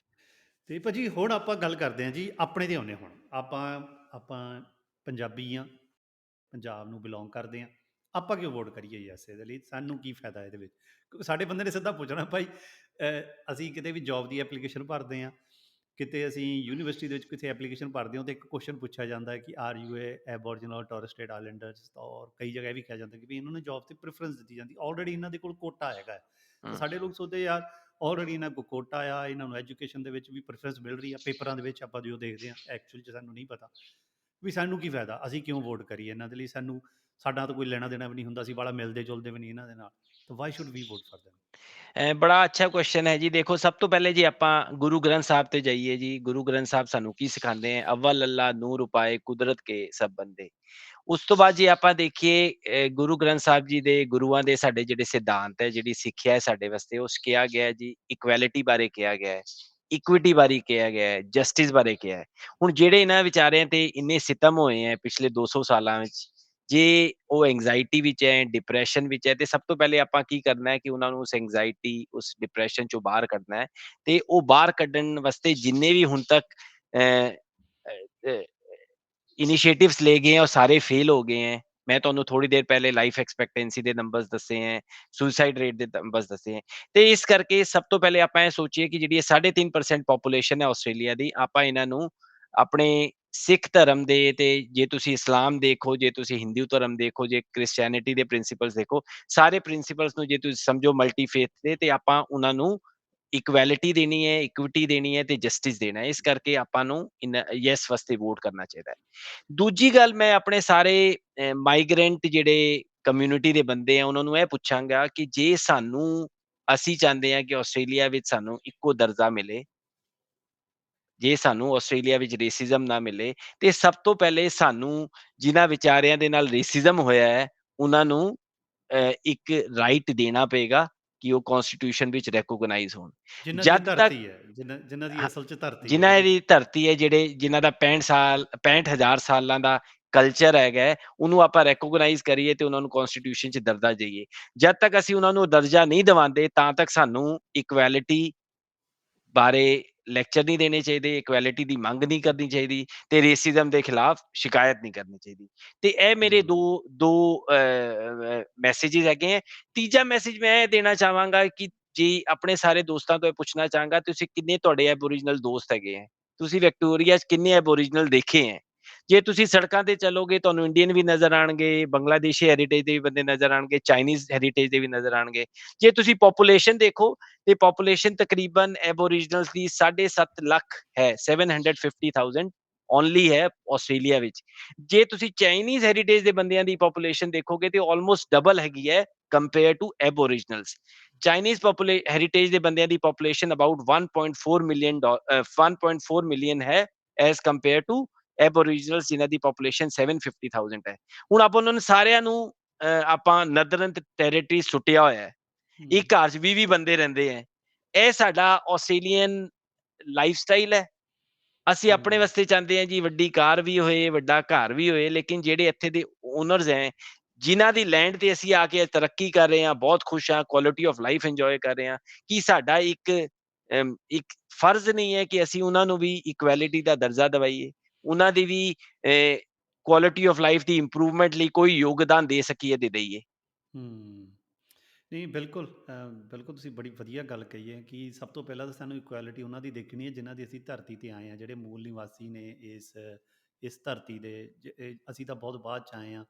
ਤੇ ਭਾਜੀ ਹੁਣ ਆਪਾਂ ਗੱਲ ਕਰਦੇ ਹਾਂ ਜੀ ਆਪਣੇ ਤੇ ਆਉਂਦੇ। ਹੁਣ ਆਪਾਂ ਪੰਜਾਬੀ ਆ, ਪੰਜਾਬ ਨੂੰ ਬਿਲੋਂਗ ਕਰਦੇ ਹਾਂ। ਆਪਾਂ ਕਿਉਂ ਵੋਟ ਕਰੀਏ ਜੀ ਐਸੇ ਦੇ ਲਈ, ਸਾਨੂੰ ਕੀ ਫਾਇਦਾ ਇਹਦੇ ਵਿੱਚ? ਕਿਉਂਕਿ ਸਾਡੇ ਬੰਦੇ ਨੇ ਸਿੱਧਾ ਪੁੱਛਣਾ, ਭਾਈ ਅਸੀਂ ਕਿਤੇ ਵੀ ਜੋਬ ਦੀ ਐਪਲੀਕੇਸ਼ਨ ਭਰਦੇ ਹਾਂ, ਕਿਤੇ ਅਸੀਂ ਯੂਨੀਵਰਸਿਟੀ ਦੇ ਵਿੱਚ ਕਿਸੇ ਐਪਲੀਕੇਸ਼ਨ ਭਰਦੇ ਹਾਂ, ਤਾਂ ਇੱਕ ਕੁਐਸਚਨ ਪੁੱਛਿਆ ਜਾਂਦਾ ਹੈ ਕਿ are U A Aboriginal Torres state islanders. ਔਰ ਕਈ ਜਗ੍ਹਾ ਇਹ ਵੀ ਕਿਹਾ ਜਾਂਦਾ ਕਿ ਵੀ ਇਹਨਾਂ ਨੂੰ ਜੋਬ ਤੇ ਪ੍ਰੈਫਰੈਂਸ ਦਿੱਤੀ ਜਾਂਦੀ, ਆਲਰੇਡੀ ਇਹਨਾਂ ਦੇ ਕੋਲ ਕੋਟਾ ਹੈਗਾ ਹੈ। ਤਾਂ ਹਮ, ਸਾਡੇ ਲੋਕ ਸੋਚਦੇ ਯਾਰ ਆਲਰੇਡੀ ਇਹਨਾਂ ਕੋਲ ਕੋਟਾ ਆ, ਇਹਨਾਂ ਨੂੰ ਐਜੂਕੇਸ਼ਨ ਦੇ ਵਿੱਚ ਵੀ ਪ੍ਰੈਫਰੈਂਸ ਮਿਲ ਰਹੀ ਆ, ਪੇਪਰਾਂ ਦੇ ਵਿੱਚ ਆਪਾਂ ਜੋ ਦੇਖਦੇ ਹਾਂ, ਐਕਚੁਅਲ 'ਚ ਸਾਨੂੰ ਨਹੀਂ ਪਤਾ ਵੀ ਸਾਨੂੰ ਕੀ ਫਾਇਦਾ, ਅਸੀਂ ਕਿਉਂ ਵੋਟ ਕਰੀਏ ਇਹਨਾਂ ਦੇ ਲਈ? ਸਾਡਾ ਤਾਂ ਕੋਈ ਲੈਣਾ ਦੇਣਾ ਵੀ ਨਹੀਂ ਹੁੰਦਾ, ਅਸੀਂ ਬਾਹਲਾ ਮਿਲਦੇ ਜੁਲਦੇ ਵੀ ਨਹੀਂ ਇਹਨਾਂ ਦੇ ਨਾਲ। ਤਾਂ why should we vote for them? ਬੜਾ ਅੱਛਾ ਕੁਐਸਚਨ ਹੈ ਜੀ। ਦੇਖੋ, ਸਭ ਤੋਂ ਪਹਿਲੇ ਜੀ ਆਪਾਂ ਗੁਰੂ ਗ੍ਰੰਥ ਸਾਹਿਬ ਤੇ ਜਾਈਏ ਜੀ। ਗੁਰੂ ਗ੍ਰੰਥ ਸਾਹਿਬ ਸਾਨੂੰ ਕੀ ਸਿਖਾਉਂਦੇ ਹੈ? "ਅਵਲ ਅੱਲਾ ਨੂਰ ਉਪਾਏ ਕੁਦਰਤ ਕੇ ਸਭ ਬੰਦੇ।" ਉਸ ਤੋਂ ਬਾਅਦ ਜੇ ਆਪਾਂ ਦੇਖੀਏ ਗੁਰੂ ਗ੍ਰੰਥ ਸਾਹਿਬ ਜੀ ਦੇ ਗੁਰੂਆਂ ਦੇ ਸਾਡੇ ਜਿਹੜੇ ਸਿਧਾਂਤ ਹੈ, ਜਿਹੜੀ ਸਿੱਖਿਆ ਹੈ ਸਾਡੇ ਵਾਸਤੇ, ਉਸ 'ਚ ਕਿਹਾ ਗਿਆ ਹੈ ਜੀ, ਇਕੁਐਲਿਟੀ ਬਾਰੇ ਕਿਹਾ ਗਿਆ ਹੈ, ਇਕੁਇਟੀ ਬਾਰੇ ਕਿਹਾ ਗਿਆ ਹੈ, ਜਸਟਿਸ ਬਾਰੇ ਕਿਹਾ ਹੈ। ਹੁਣ ਜਿਹੜੇ ਇਹਨਾਂ ਵਿਚਾਰਿਆਂ ਤੇ ਇੰਨੇ ਸਿਤਮ ਹੋਏ ਹੈ ਪਿਛਲੇ 200 ਸਾਲਾਂ ਵਿੱਚ, ਜੇ ਉਹ ਐਂਗਜ਼ਾਇਟੀ ਵਿੱਚ ਹੈ, ਡਿਪਰੈਸ਼ਨ ਵਿੱਚ ਹੈ, ਤੇ ਸਭ ਤੋਂ ਪਹਿਲੇ ਆਪਾਂ ਕੀ ਕਰਨਾ ਹੈ ਕਿ ਉਹਨਾਂ ਨੂੰ ਉਸ ਐਂਗਜ਼ਾਇਟੀ, ਉਸ ਡਿਪਰੈਸ਼ਨ 'ਚੋਂ ਬਾਹਰ ਕੱਢਣਾ ਹੈ। ਤੇ ਉਹ ਬਾਹਰ ਕੱਢਣ ਵਾਸਤੇ ਜਿੰਨੇ ਵੀ ਹੁਣ ਤੱਕ ਅ ਅ इनिशिएटिव्स ले गए हैं और सारे फेल हो गए हैं। मैं ਤੁਹਾਨੂੰ ਥੋੜੀ ਦੇਰ ਪਹਿਲੇ ਲਾਈਫ ਐਕਸਪੈਕਟੈਂਸੀ ਦੇ ਨੰਬਰਸ ਦੱਸੇ ਹੈ, ਸੁਸਾਈਡ ਰੇਟ ਦੇ ਨੰਬਰਸ ਦੱਸੇ ਹੈ। ਤੇ ਇਸ ਕਰਕੇ ਸਭ ਤੋਂ ਪਹਿਲੇ ਆਪਾਂ ਇਹ ਸੋਚੀਏ ਕਿ ਜਿਹੜੀ ਇਹ 3.5% ਪੋਪੂਲੇਸ਼ਨ ਹੈ ਆਸਟ੍ਰੇਲੀਆ ਦੀ, ਆਪਾਂ ਇਹਨਾਂ ਨੂੰ ਆਪਣੇ ਸਿੱਖ ਧਰਮ ਦੇ, ਤੇ ਜੇ ਤੁਸੀਂ ਇਸਲਾਮ ਦੇਖੋ, ਜੇ ਤੁਸੀਂ ਹਿੰਦੂ ਧਰਮ ਦੇਖੋ, ਜੇ ਕ੍ਰਿਸਚੀਅਨਿਟੀ ਦੇ ਪ੍ਰਿੰਸੀਪਲਸ ਦੇਖੋ, ਸਾਰੇ ਪ੍ਰਿੰਸੀਪਲਸ ਨੂੰ ਜੇ ਤੁਸੀਂ ਸਮਝੋ ਮਲਟੀ ਫੇਥ ਦੇ, ਤੇ ਆਪਾਂ ਉਹਨਾਂ ਨੂੰ ਇਕੁਐਲਿਟੀ ਦੇਣੀ ਹੈ, ਇਕੁਇਟੀ ਦੇਣੀ ਹੈ, ਤੇ ਜਸਟਿਸ ਦੇਣਾ ਹੈ। ਇਸ ਕਰਕੇ ਆਪਾਂ ਨੂੰ ਯੈਸ ਵਾਸਤੇ ਵੋਟ ਕਰਨਾ ਚਾਹੀਦਾ ਹੈ। ਦੂਜੀ ਗੱਲ, ਮੈਂ ਆਪਣੇ ਸਾਰੇ ਮਾਈਗ੍ਰੈਂਟ ਜਿਹੜੇ ਕਮਿਊਨਿਟੀ ਦੇ ਬੰਦੇ ਆ ਉਹਨਾਂ ਨੂੰ ਇਹ ਪੁੱਛਾਂਗਾ ਕਿ ਜੇ ਸਾਨੂੰ, ਅਸੀਂ ਚਾਹੁੰਦੇ ਹਾਂ ਕਿ ਆਸਟ੍ਰੇਲੀਆ ਵਿੱਚ ਸਾਨੂੰ ਇੱਕੋ ਦਰਜਾ ਮਿਲੇ, ਜੇ ਸਾਨੂੰ ਆਸਟ੍ਰੇਲੀਆ ਵਿੱਚ ਰੇਸਿਜ਼ਮ ਨਾ ਮਿਲੇ, ਤੇ ਸਭ ਤੋਂ ਪਹਿਲੇ ਸਾਨੂੰ ਜਿਨ੍ਹਾਂ ਵਿਚਾਰਿਆਂ ਦੇ ਨਾਲ ਰੇਸਿਜ਼ਮ ਹੋਇਆ ਹੈ ਉਹਨਾਂ ਨੂੰ ਇੱਕ ਰਾਈਟ ਦੇਣਾ ਪਏਗਾ ਕਿ ਉਹ ਕਨਸਟੀਟਿਊਸ਼ਨ ਵਿੱਚ ਰੈਕੋਗਨਾਈਜ਼ ਹੋਣ। ਜਿਨ੍ਹਾਂ ਦੀ ਜਦ ਤੱਕ ਧਰਤੀ ਹੈ, ਜਿਨ੍ਹਾਂ ਦੀ ਅਸਲ 'ਚ ਧਰਤੀ ਹੈ ਜਿਨ੍ਹਾਂ ਜਿਹੜੀ। ਦੀ ਧਰਤੀ ਹੈ, ਜਿਹੜੇ ਜਿਨ੍ਹਾਂ ਦਾ 65,000 ਸਾਲਾਂ ਦਾ ਕਲਚਰ ਹੈਗਾ ਹੈ, ਉਹਨੂੰ ਆਪਾਂ ਰੈਕੋਗਨਾਈਜ਼ ਕਰੀਏ ਤੇ ਉਹਨਾਂ ਨੂੰ ਕਨਸਟੀਟਿਊਸ਼ਨ 'ਚ ਦਰਜਾ ਦੇਈਏ। ਜਦ ਤੱਕ ਅਸੀਂ ਉਹਨਾਂ ਨੂੰ ਦਰਜਾ ਨਹੀਂ ਦਿਵਾਉਂਦੇ, ਤਾਂ ਤੱਕ ਸਾਨੂੰ ਇਕੁਐਲਿਟੀ ਬਾਰੇ ਲੈਕਚਰ ਨਹੀਂ ਦੇਣੇ ਚਾਹੀਦੇ, ਇਕੁਐਲਿਟੀ ਦੀ ਮੰਗ ਨਹੀਂ ਕਰਨੀ ਚਾਹੀਦੀ, ਤੇ ਰੇਸਿਜ਼ਮ ਦੇ ਖਿਲਾਫ ਸ਼ਿਕਾਇਤ ਨਹੀਂ ਕਰਨੀ ਚਾਹੀਦੀ। ਤੇ ਇਹ ਮੇਰੇ ਦੋ ਹੂੰ। ਦੋ ਮੈਸੇਜਿਸ ਹੈਗੇ ਹੈ। ਤੀਜਾ ਮੈਸੇਜ ਮੈਂ ਇਹ ਦੇਣਾ ਚਾਹਾਂਗਾ ਕਿ ਜੀ ਆਪਣੇ ਸਾਰੇ ਦੋਸਤਾਂ ਤੋਂ ਇਹ ਪੁੱਛਣਾ ਚਾਹਾਂਗਾ, ਤੁਸੀਂ ਕਿੰਨੇ ਤੁਹਾਡੇ ਐਬੋਰੀਜਨਲ ਦੋਸਤ ਹੈਗੇ ਹੈ? ਤੁਸੀਂ ਵਿਕਟੋਰੀਆ 'ਚ ਕਿੰਨੇ ਐਬੋਰੀਜਨਲ ਦੇਖੇ ਹੈ? ਜੇ ਤੁਸੀਂ ਸੜਕਾਂ ਤੇ ਚੱਲੋਗੇ, ਤੁਹਾਨੂੰ ਇੰਡੀਅਨ ਵੀ ਨਜ਼ਰ ਆਉਣਗੇ, ਬੰਗਲਾਦੇਸ਼ੀ ਹੈਰੀਟੇਜ ਦੇ ਵੀ ਬੰਦੇ ਨਜ਼ਰ ਆਉਣਗੇ, ਚਾਈਨੀਜ਼ ਹੈਰੀਟੇਜ ਦੇ ਵੀ ਨਜ਼ਰ ਆਉਣਗੇ। ਜੇ ਤੁਸੀਂ ਪੋਪੂਲੇਸ਼ਨ ਦੇਖੋ, ਤੇ ਪੋਪੂਲੇਸ਼ਨ ਤਕਰੀਬਨ ਐਬੋਰੀਜਨਲਸ ਦੀ 7.5 ਲੱਖ ਹੈ, 750,000 ਓਨਲੀ ਹੈ ਆਸਟ੍ਰੇਲੀਆ ਵਿੱਚ। ਜੇ ਤੁਸੀਂ ਚਾਈਨੀਜ਼ ਹੈਰੀਟੇਜ ਦੇ ਬੰਦਿਆਂ ਦੀ ਪੋਪੂਲੇਸ਼ਨ ਦੇਖੋਗੇ, ਤੇ ਆਲਮੋਸਟ ਡਬਲ ਹੈਗੀ ਹੈ ਕੰਪੇਅਰ ਟੂ ਐਬੋਰੀਜਨਲਸ। ਚਾਈਨੀਜ਼ ਹੈਰੀਟੇਜ ਦੇ ਬੰਦਿਆਂ ਦੀ ਪੋਪੂਲੇਸ਼ਨ ਅਬਾਊਟ 1.4 ਮਿਲੀਅਨ 1.4 ਮਿਲੀਅਨ ਹੈ, ਐਜ਼ ਕੰਪੇਅਰ ਟੂ ਐਬੋਰੀਜਨਲਸ ਜਿਨ੍ਹਾਂ ਦੀ ਪੋਪੂਲੇਸ਼ਨ 750,000 ਹੈ। ਹੁਣ ਆਪਾਂ ਉਹਨਾਂ ਨੂੰ ਸਾਰਿਆਂ ਨੂੰ ਆਪਾਂ ਨਦਰਨ ਟੈਰੀਟਰੀ ਸੁੱਟਿਆ ਹੋਇਆ ਹੈ। ਹੂੰ। ਇੱਕ ਘਰ 'ਚ 20 ਬੰਦੇ ਰਹਿੰਦੇ ਹੈ। ਇਹ ਸਾਡਾ ਆਸਟ੍ਰੇਲੀਅਨ ਲਾਈਫ ਸਟਾਈਲ ਹੈ। ਅਸੀਂ ਆਪਣੇ ਹੂੰ। ਵਾਸਤੇ ਚਾਹੁੰਦੇ ਹਾਂ ਜੀ ਵੱਡੀ ਕਾਰ ਵੀ ਹੋਏ, ਵੱਡਾ ਘਰ ਵੀ ਹੋਏ, ਲੇਕਿਨ ਜਿਹੜੇ ਇੱਥੇ ਦੇ ਓਨਰਸ ਹੈ, ਜਿਨ੍ਹਾਂ ਦੀ ਲੈਂਡ ਤੇ ਅਸੀਂ ਆ ਕੇ ਤਰੱਕੀ ਕਰ ਰਹੇ ਹਾਂ, ਬਹੁਤ ਖੁਸ਼ ਹਾਂ, ਕੁਆਲਿਟੀ ਆਫ ਲਾਈਫ ਇੰਜੋਏ ਕਰ ਰਹੇ ਹਾਂ, ਕੀ ਸਾਡਾ ਇੱਕ ਫਰਜ਼ ਨਹੀਂ ਹੈ ਕਿ ਅਸੀਂ ਉਹਨਾਂ ਨੂੰ ਵੀ ਇਕੁਐਲਿਟੀ ਦਾ ਦਰਜਾ ਦਿਵਾਈਏ, ਉਹਨਾਂ ਦੀ ਵੀ quality of life the improvement ਲਈ ਕੋਈ ਯੋਗਦਾਨ ਦੇ ਸਕੀਏ ਤੇ ਦਈਏ। ਹੂੰ। ਨਹੀਂ, ਬਿਲਕੁਲ ਬਿਲਕੁਲ ਤੁਸੀਂ ਬੜੀ ਵਧੀਆ ਗੱਲ ਕਹੀ ਹੈ ਕਿ ਸਭ ਤੋਂ ਪਹਿਲਾਂ ਤਾਂ ਸਾਨੂੰ ਇਕੁਐਲਿਟੀ ਉਹਨਾਂ ਦੀ ਦੇਖਣੀ ਹੈ ਜਿਨ੍ਹਾਂ ਦੀ ਅਸੀਂ ਧਰਤੀ ਤੇ ਆਏ ਹਾਂ, ਜਿਹੜੇ ਮੂਲ ਨਿਵਾਸੀ ਨੇ ਇਸ ਧਰਤੀ ਦੇ। ਅਸੀਂ ਤਾਂ ਬਹੁਤ ਬਾਅਦ 'ਚ ਆਏ ਹਾਂ।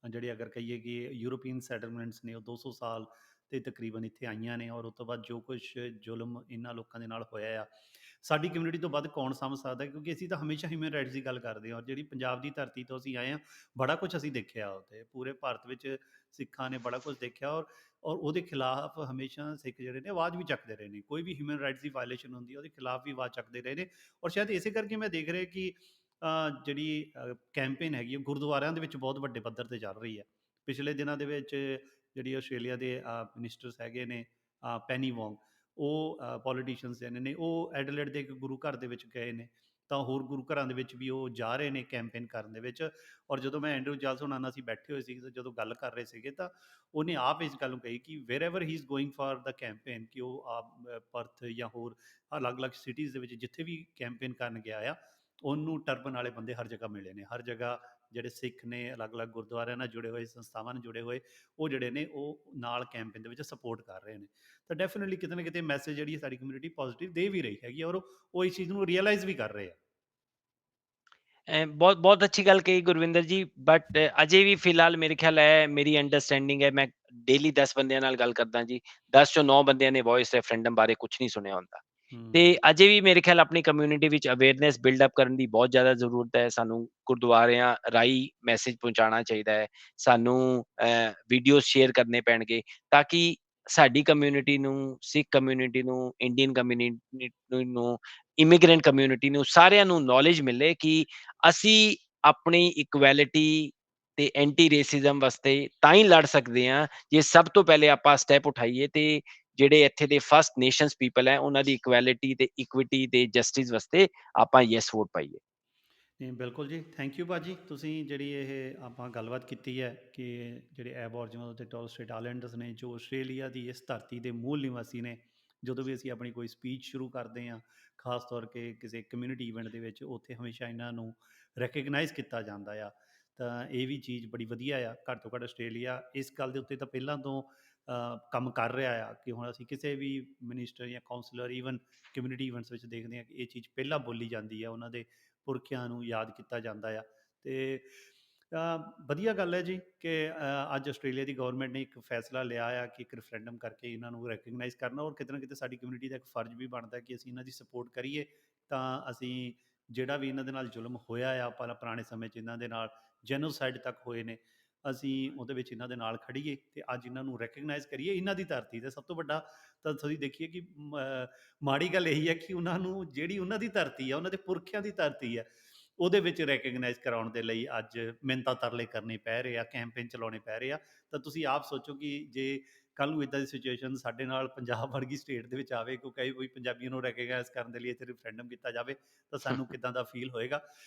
ਜਿਹੜੇ ਅਗਰ ਕਹੀਏ ਕਿ ਯੂਰੋਪੀਅਨ ਸੈਟਲਮੈਂਟਸ ਨੇ, ਉਹ 200 ਸਾਲ ਤੇ ਤਕਰੀਬਨ ਇੱਥੇ ਆਈਆਂ ਨੇ, ਔਰ ਉਸ ਤੋਂ ਬਾਅਦ ਜੋ ਕੁਛ ਜ਼ੁਲਮ ਇਹਨਾਂ ਲੋਕਾਂ ਦੇ ਨਾਲ ਹੋਇਆ ਆ, ਸਾਡੀ ਕਮਿਊਨਿਟੀ ਤੋਂ ਵੱਧ ਕੌਣ ਸਮਝ ਸਕਦਾ, ਕਿਉਂਕਿ ਅਸੀਂ ਤਾਂ ਹਮੇਸ਼ਾ ਹਿਊਮਨ ਰਾਈਟਸ ਦੀ ਗੱਲ ਕਰਦੇ ਹਾਂ। ਔਰ ਜਿਹੜੀ ਪੰਜਾਬ ਦੀ ਧਰਤੀ ਤੋਂ ਅਸੀਂ ਆਏ ਹਾਂ, ਬੜਾ ਕੁਛ ਅਸੀਂ ਦੇਖਿਆ ਉੱਥੇ। ਪੂਰੇ ਭਾਰਤ ਵਿੱਚ ਸਿੱਖਾਂ ਨੇ ਬੜਾ ਕੁਛ ਦੇਖਿਆ, ਔਰ ਉਹਦੇ ਖਿਲਾਫ ਹਮੇਸ਼ਾ ਸਿੱਖ ਜਿਹੜੇ ਨੇ ਆਵਾਜ਼ ਵੀ ਚੱਕਦੇ ਰਹੇ ਨੇ। ਕੋਈ ਵੀ ਹਿਊਮਨ ਰਾਈਟਸ ਦੀ ਵਾਇਲੇਸ਼ਨ ਹੁੰਦੀ ਹੈ, ਉਹਦੇ ਖਿਲਾਫ ਵੀ ਆਵਾਜ਼ ਚੱਕਦੇ ਰਹੇ ਨੇ। ਔਰ ਸ਼ਾਇਦ ਇਸੇ ਕਰਕੇ ਮੈਂ ਦੇਖ ਰਿਹਾ ਕਿ ਜਿਹੜੀ ਕੈਂਪੇਨ ਹੈਗੀ ਹੈ ਗੁਰਦੁਆਰਿਆਂ ਦੇ ਵਿੱਚ ਬਹੁਤ ਵੱਡੇ ਪੱਧਰ 'ਤੇ ਚੱਲ ਰਹੀ ਹੈ। ਪਿਛਲੇ ਦਿਨਾਂ ਦੇ ਵਿੱਚ ਜਿਹੜੀ ਆਸਟ੍ਰੇਲੀਆ ਦੇ ਮਿਨਿਸਟਰਸ ਹੈਗੇ ਨੇ, ਪੈਨੀ ਵੋਂਗ, ਉਹ ਪੋਲੀਟੀਸ਼ੀਅਨਸ ਨੇ, ਉਹ ਐਡਲੇਡ ਦੇ ਇੱਕ ਗੁਰੂ ਘਰ ਦੇ ਵਿੱਚ ਗਏ ਨੇ, ਤਾਂ ਹੋਰ ਗੁਰੂ ਘਰਾਂ ਦੇ ਵਿੱਚ ਵੀ ਉਹ ਜਾ ਰਹੇ ਨੇ ਕੈਂਪੇਨ ਕਰਨ ਦੇ ਵਿੱਚ। ਔਰ ਜਦੋਂ ਮੈਂ ਐਂਡਰੂ ਜਾਲਸ ਹੋਣਾ ਨਾਲ ਅਸੀਂ ਬੈਠੇ ਹੋਏ ਸੀ, ਜਦੋਂ ਗੱਲ ਕਰ ਰਹੇ ਸੀਗੇ, ਤਾਂ ਉਹਨੇ ਆਪ ਇਸ ਗੱਲ ਨੂੰ ਕਹੀ ਕਿ wherever he is going for the campaign, ਕਿ ਉਹ ਪਰਥ ਜਾਂ ਹੋਰ ਅਲੱਗ-ਅਲੱਗ ਸਿਟੀਜ਼ ਦੇ ਵਿੱਚ ਜਿੱਥੇ ਵੀ ਕੈਂਪੇਨ ਕਰਨ ਗਿਆ ਆ, ਉਹਨੂੰ ਟਰਬਨ ਵਾਲੇ ਬੰਦੇ ਹਰ ਜਗ੍ਹਾ ਮਿਲੇ ਨੇ। ਹਰ ਜਗ੍ਹਾ ਜਿਹੜੇ ਸਿੱਖ ਨੇ, ਅਲੱਗ-ਅਲੱਗ ਗੁਰਦੁਆਰਿਆਂ ਨਾਲ ਜੁੜੇ ਹੋਏ, ਸੰਸਥਾਵਾਂ ਨਾਲ ਜੁੜੇ ਹੋਏ, ਉਹ ਜਿਹੜੇ ਨੇ ਉਹ ਨਾਲ ਕੈਂਪੇਨ ਦੇ ਵਿੱਚ ਸਪੋਰਟ ਕਰ ਰਹੇ ਨੇ। ਤਾਂ ਡੈਫੀਨਿਟਲੀ ਕਿਤੇ ਨਾ ਕਿਤੇ ਮੈਸੇਜ ਜਿਹੜੀ ਸਾਡੀ ਕਮਿਊਨਿਟੀ ਪੋਜ਼ੀਟਿਵ ਦੇ ਵੀ ਰਹੀ ਹੈਗੀ, ਔਰ ਉਹ ਇਸ ਚੀਜ਼ ਨੂੰ ਰਿਅਲਾਈਜ਼ ਵੀ ਕਰ ਰਹੇ ਆ। ਬਹੁਤ ਬਹੁਤ ਅੱਛੀ ਗੱਲ ਕਹੀ ਗੁਰਵਿੰਦਰ ਜੀ, ਬਟ ਅਜੇ ਵੀ ਫਿਲਹਾਲ ਮੇਰੇ ਖਿਆਲ ਹੈ, ਮੇਰੀ ਅੰਡਰਸਟੈਂਡਿੰਗ ਹੈ, ਮੈਂ ਡੇਲੀ 10 ਬੰਦਿਆਂ ਨਾਲ ਗੱਲ ਕਰਦਾ ਜੀ, 10 ਚੋਂ 9 ਬੰਦਿਆਂ ਨੇ ਵੌਇਸ ਰੈਫਰੈਂਡਮ ਬਾਰੇ ਕੁਝ ਨਹੀਂ ਸੁਣਿਆ ਹੁੰਦਾ। ਤੇ ਹੂੰ। ਅਜੇ ਵੀ ਮੇਰੇ ਖਿਆਲ ਆਪਣੀ ਕਮਿਊਨਿਟੀ ਵਿੱਚ ਅਵੇਅਰਨੈਸ ਬਿਲਡ ਅਪ ਕਰਨ ਦੀ ਬਹੁਤ ਜ਼ਿਆਦਾ ਜ਼ਰੂਰਤ ਹੈ। ਸਾਨੂੰ ਗੁਰਦੁਆਰਿਆਂ ਰਾਹੀਂ ਮੈਸੇਜ ਪਹੁੰਚਾਉਣਾ ਚਾਹੀਦਾ ਹੈ। ਸਾਨੂੰ ਵੀਡੀਓ ਸ਼ੇਅਰ ਕਰਨੇ ਪੈਣਗੇ ਤਾਂ ਕਿ ਸਾਡੀ ਕਮਿਊਨਿਟੀ ਨੂੰ, ਸਿੱਖ ਕਮਿਊਨਿਟੀ ਨੂੰ, ਇੰਡੀਅਨ ਕਮਿਊਨਿਟੀ ਨੂੰ, ਇਮੀਗ੍ਰੈਂਟ ਕਮਿਊਨਿਟੀ ਨੂੰ, ਸਾਰਿਆਂ ਨੂੰ ਨੌਲੇਜ ਮਿਲੇ ਕਿ ਅਸੀਂ ਆਪਣੀ ਇਕੁਐਲਿਟੀ ਤੇ ਐਂਟੀ ਰੇਸਿਜ਼ਮ ਵਾਸਤੇ ਤਾਂ ਹੀ ਲੜ ਸਕਦੇ ਹਾਂ, ਜੇ ਸਭ ਤੋਂ ਪਹਿਲੇ ਆਪਾਂ ਸਟੈਪ ਉਠਾਈਏ ਤੇ ਜਿਹੜੇ ਇੱਥੇ ਦੇ ਫਸਟ ਨੇਸ਼ਨਸ ਪੀਪਲ ਹੈ, ਉਹਨਾਂ ਦੀ ਇਕੁਐਲਿਟੀ ਤੇ ਇਕੁਇਟੀ ਤੇ ਜਸਟਿਸ ਵਾਸਤੇ ਆਪਾਂ ਯੈਸ ਵੋਟ ਪਾਈਏ। ਨਹੀਂ ਬਿਲਕੁਲ ਜੀ, ਥੈਂਕ ਯੂ ਭਾਜੀ। ਤੁਸੀਂ ਜਿਹੜੀ ਇਹ ਆਪਾਂ ਗੱਲਬਾਤ ਕੀਤੀ ਹੈ ਕਿ ਜਿਹੜੇ ਐਬੋਰਜਨਲ ਅਤੇ ਟੋਰਸ ਸਟ੍ਰੇਟ ਆਇਲੈਂਡਰਸ ਨੇ, ਜੋ ਆਸਟ੍ਰੇਲੀਆ ਦੀ ਇਸ ਧਰਤੀ ਦੇ ਮੂਲ ਨਿਵਾਸੀ ਨੇ, ਜਦੋਂ ਵੀ ਅਸੀਂ ਆਪਣੀ ਕੋਈ ਸਪੀਚ ਸ਼ੁਰੂ ਕਰਦੇ ਹਾਂ, ਖਾਸ ਤੌਰ 'ਤੇ ਕਿਸੇ ਕਮਿਊਨਿਟੀ ਇਵੈਂਟ ਦੇ ਵਿੱਚ, ਉੱਥੇ ਹਮੇਸ਼ਾ ਇਹਨਾਂ ਨੂੰ ਰੈਕਗਨਾਈਜ਼ ਕੀਤਾ ਜਾਂਦਾ ਆ। ਤਾਂ ਇਹ ਵੀ ਚੀਜ਼ ਬੜੀ ਵਧੀਆ ਆ। ਘੱਟ ਤੋਂ ਘੱਟ ਆਸਟ੍ਰੇਲੀਆ ਇਸ ਗੱਲ ਦੇ ਉੱਤੇ ਤਾਂ ਪਹਿਲਾਂ ਤੋਂ ਕੰਮ ਕਰ ਰਿਹਾ ਆ ਕਿ ਹੁਣ ਅਸੀਂ ਕਿਸੇ ਵੀ ਮਿਨਿਸਟਰ ਜਾਂ ਕਾਉਂਸਲਰ, ਈਵਨ ਕਮਿਊਨਿਟੀ ਇਵੈਂਟਸ ਵਿੱਚ ਦੇਖਦੇ ਹਾਂ ਕਿ ਇਹ ਚੀਜ਼ ਪਹਿਲਾਂ ਬੋਲੀ ਜਾਂਦੀ ਹੈ, ਉਹਨਾਂ ਦੇ ਪੁਰਖਿਆਂ ਨੂੰ ਯਾਦ ਕੀਤਾ ਜਾਂਦਾ ਆ। ਅਤੇ ਵਧੀਆ ਗੱਲ ਹੈ ਜੀ ਕਿ ਅੱਜ ਆਸਟ੍ਰੇਲੀਆ ਦੀ ਗੌਰਮੈਂਟ ਨੇ ਇੱਕ ਫੈਸਲਾ ਲਿਆ ਆ ਕਿ ਇੱਕ ਰੈਫਰੈਂਡਮ ਕਰਕੇ ਇਹਨਾਂ ਨੂੰ ਰੈਕਗਨਾਈਜ਼ ਕਰਨਾ, ਔਰ ਕਿਤੇ ਨਾ ਕਿਤੇ ਸਾਡੀ ਕਮਿਊਨਿਟੀ ਦਾ ਇੱਕ ਫਰਜ਼ ਵੀ ਬਣਦਾ ਕਿ ਅਸੀਂ ਇਹਨਾਂ ਦੀ ਸਪੋਰਟ ਕਰੀਏ। ਤਾਂ ਅਸੀਂ ਜਿਹੜਾ ਵੀ ਇਹਨਾਂ ਦੇ ਨਾਲ ਜ਼ੁਲਮ ਹੋਇਆ ਆ, ਆਪਾਂ ਪੁਰਾਣੇ ਸਮੇਂ 'ਚ ਇਹਨਾਂ ਦੇ ਨਾਲ ਜੈਨੋਸਾਈਡ ਤੱਕ ਹੋਏ ਨੇ, ਅਸੀਂ ਉਹਦੇ ਵਿੱਚ ਇਹਨਾਂ ਦੇ ਨਾਲ ਖੜੀਏ ਅਤੇ ਅੱਜ ਇਹਨਾਂ ਨੂੰ ਰੈਕਗਨਾਈਜ਼ ਕਰੀਏ ਇਹਨਾਂ ਦੀ ਧਰਤੀ 'ਤੇ। ਸਭ ਤੋਂ ਵੱਡਾ ਤਾਂ ਤੁਸੀਂ ਦੇਖੀਏ ਕਿ ਮਾੜੀ ਗੱਲ ਇਹੀ ਹੈ ਕਿ ਉਹਨਾਂ ਨੂੰ ਜਿਹੜੀ ਉਹਨਾਂ ਦੀ ਧਰਤੀ ਆ, ਉਹਨਾਂ ਦੇ ਪੁਰਖਿਆਂ ਦੀ ਧਰਤੀ ਹੈ, ਉਹਦੇ ਵਿੱਚ ਰੈਕਗਨਾਈਜ਼ ਕਰਾਉਣ ਦੇ ਲਈ ਅੱਜ ਮਿੰਨਤਾਂ ਤਰਲੇ ਕਰਨੇ ਪੈ ਰਹੇ ਆ, ਕੈਂਪੇਨ ਚਲਾਉਣੇ ਪੈ ਰਹੇ ਆ। ਤਾਂ ਤੁਸੀਂ ਆਪ ਸੋਚੋ ਕਿ ਜੇ ਕੱਲ੍ਹ ਨੂੰ ਇੱਦਾਂ ਦੀ ਸਿਚੁਏਸ਼ਨ ਸਾਡੇ ਨਾਲ ਪੰਜਾਬ ਵਰਗੀ ਸਟੇਟ ਦੇ ਵਿੱਚ ਆਵੇ, ਕਿਉਂਕਿ ਕੋਈ ਪੰਜਾਬੀਆਂ ਨੂੰ ਰੈਕਗਨਾਈਜ਼ ਕਰਨ ਦੇ ਲਈ ਇੱਥੇ ਰੈਫਰੈਂਡਮ ਕੀਤਾ ਜਾਵੇ, ਤਾਂ ਸਾਨੂੰ ਕਿੱਦਾਂ ਦਾ ਫੀਲ ਹੋਏਗਾ।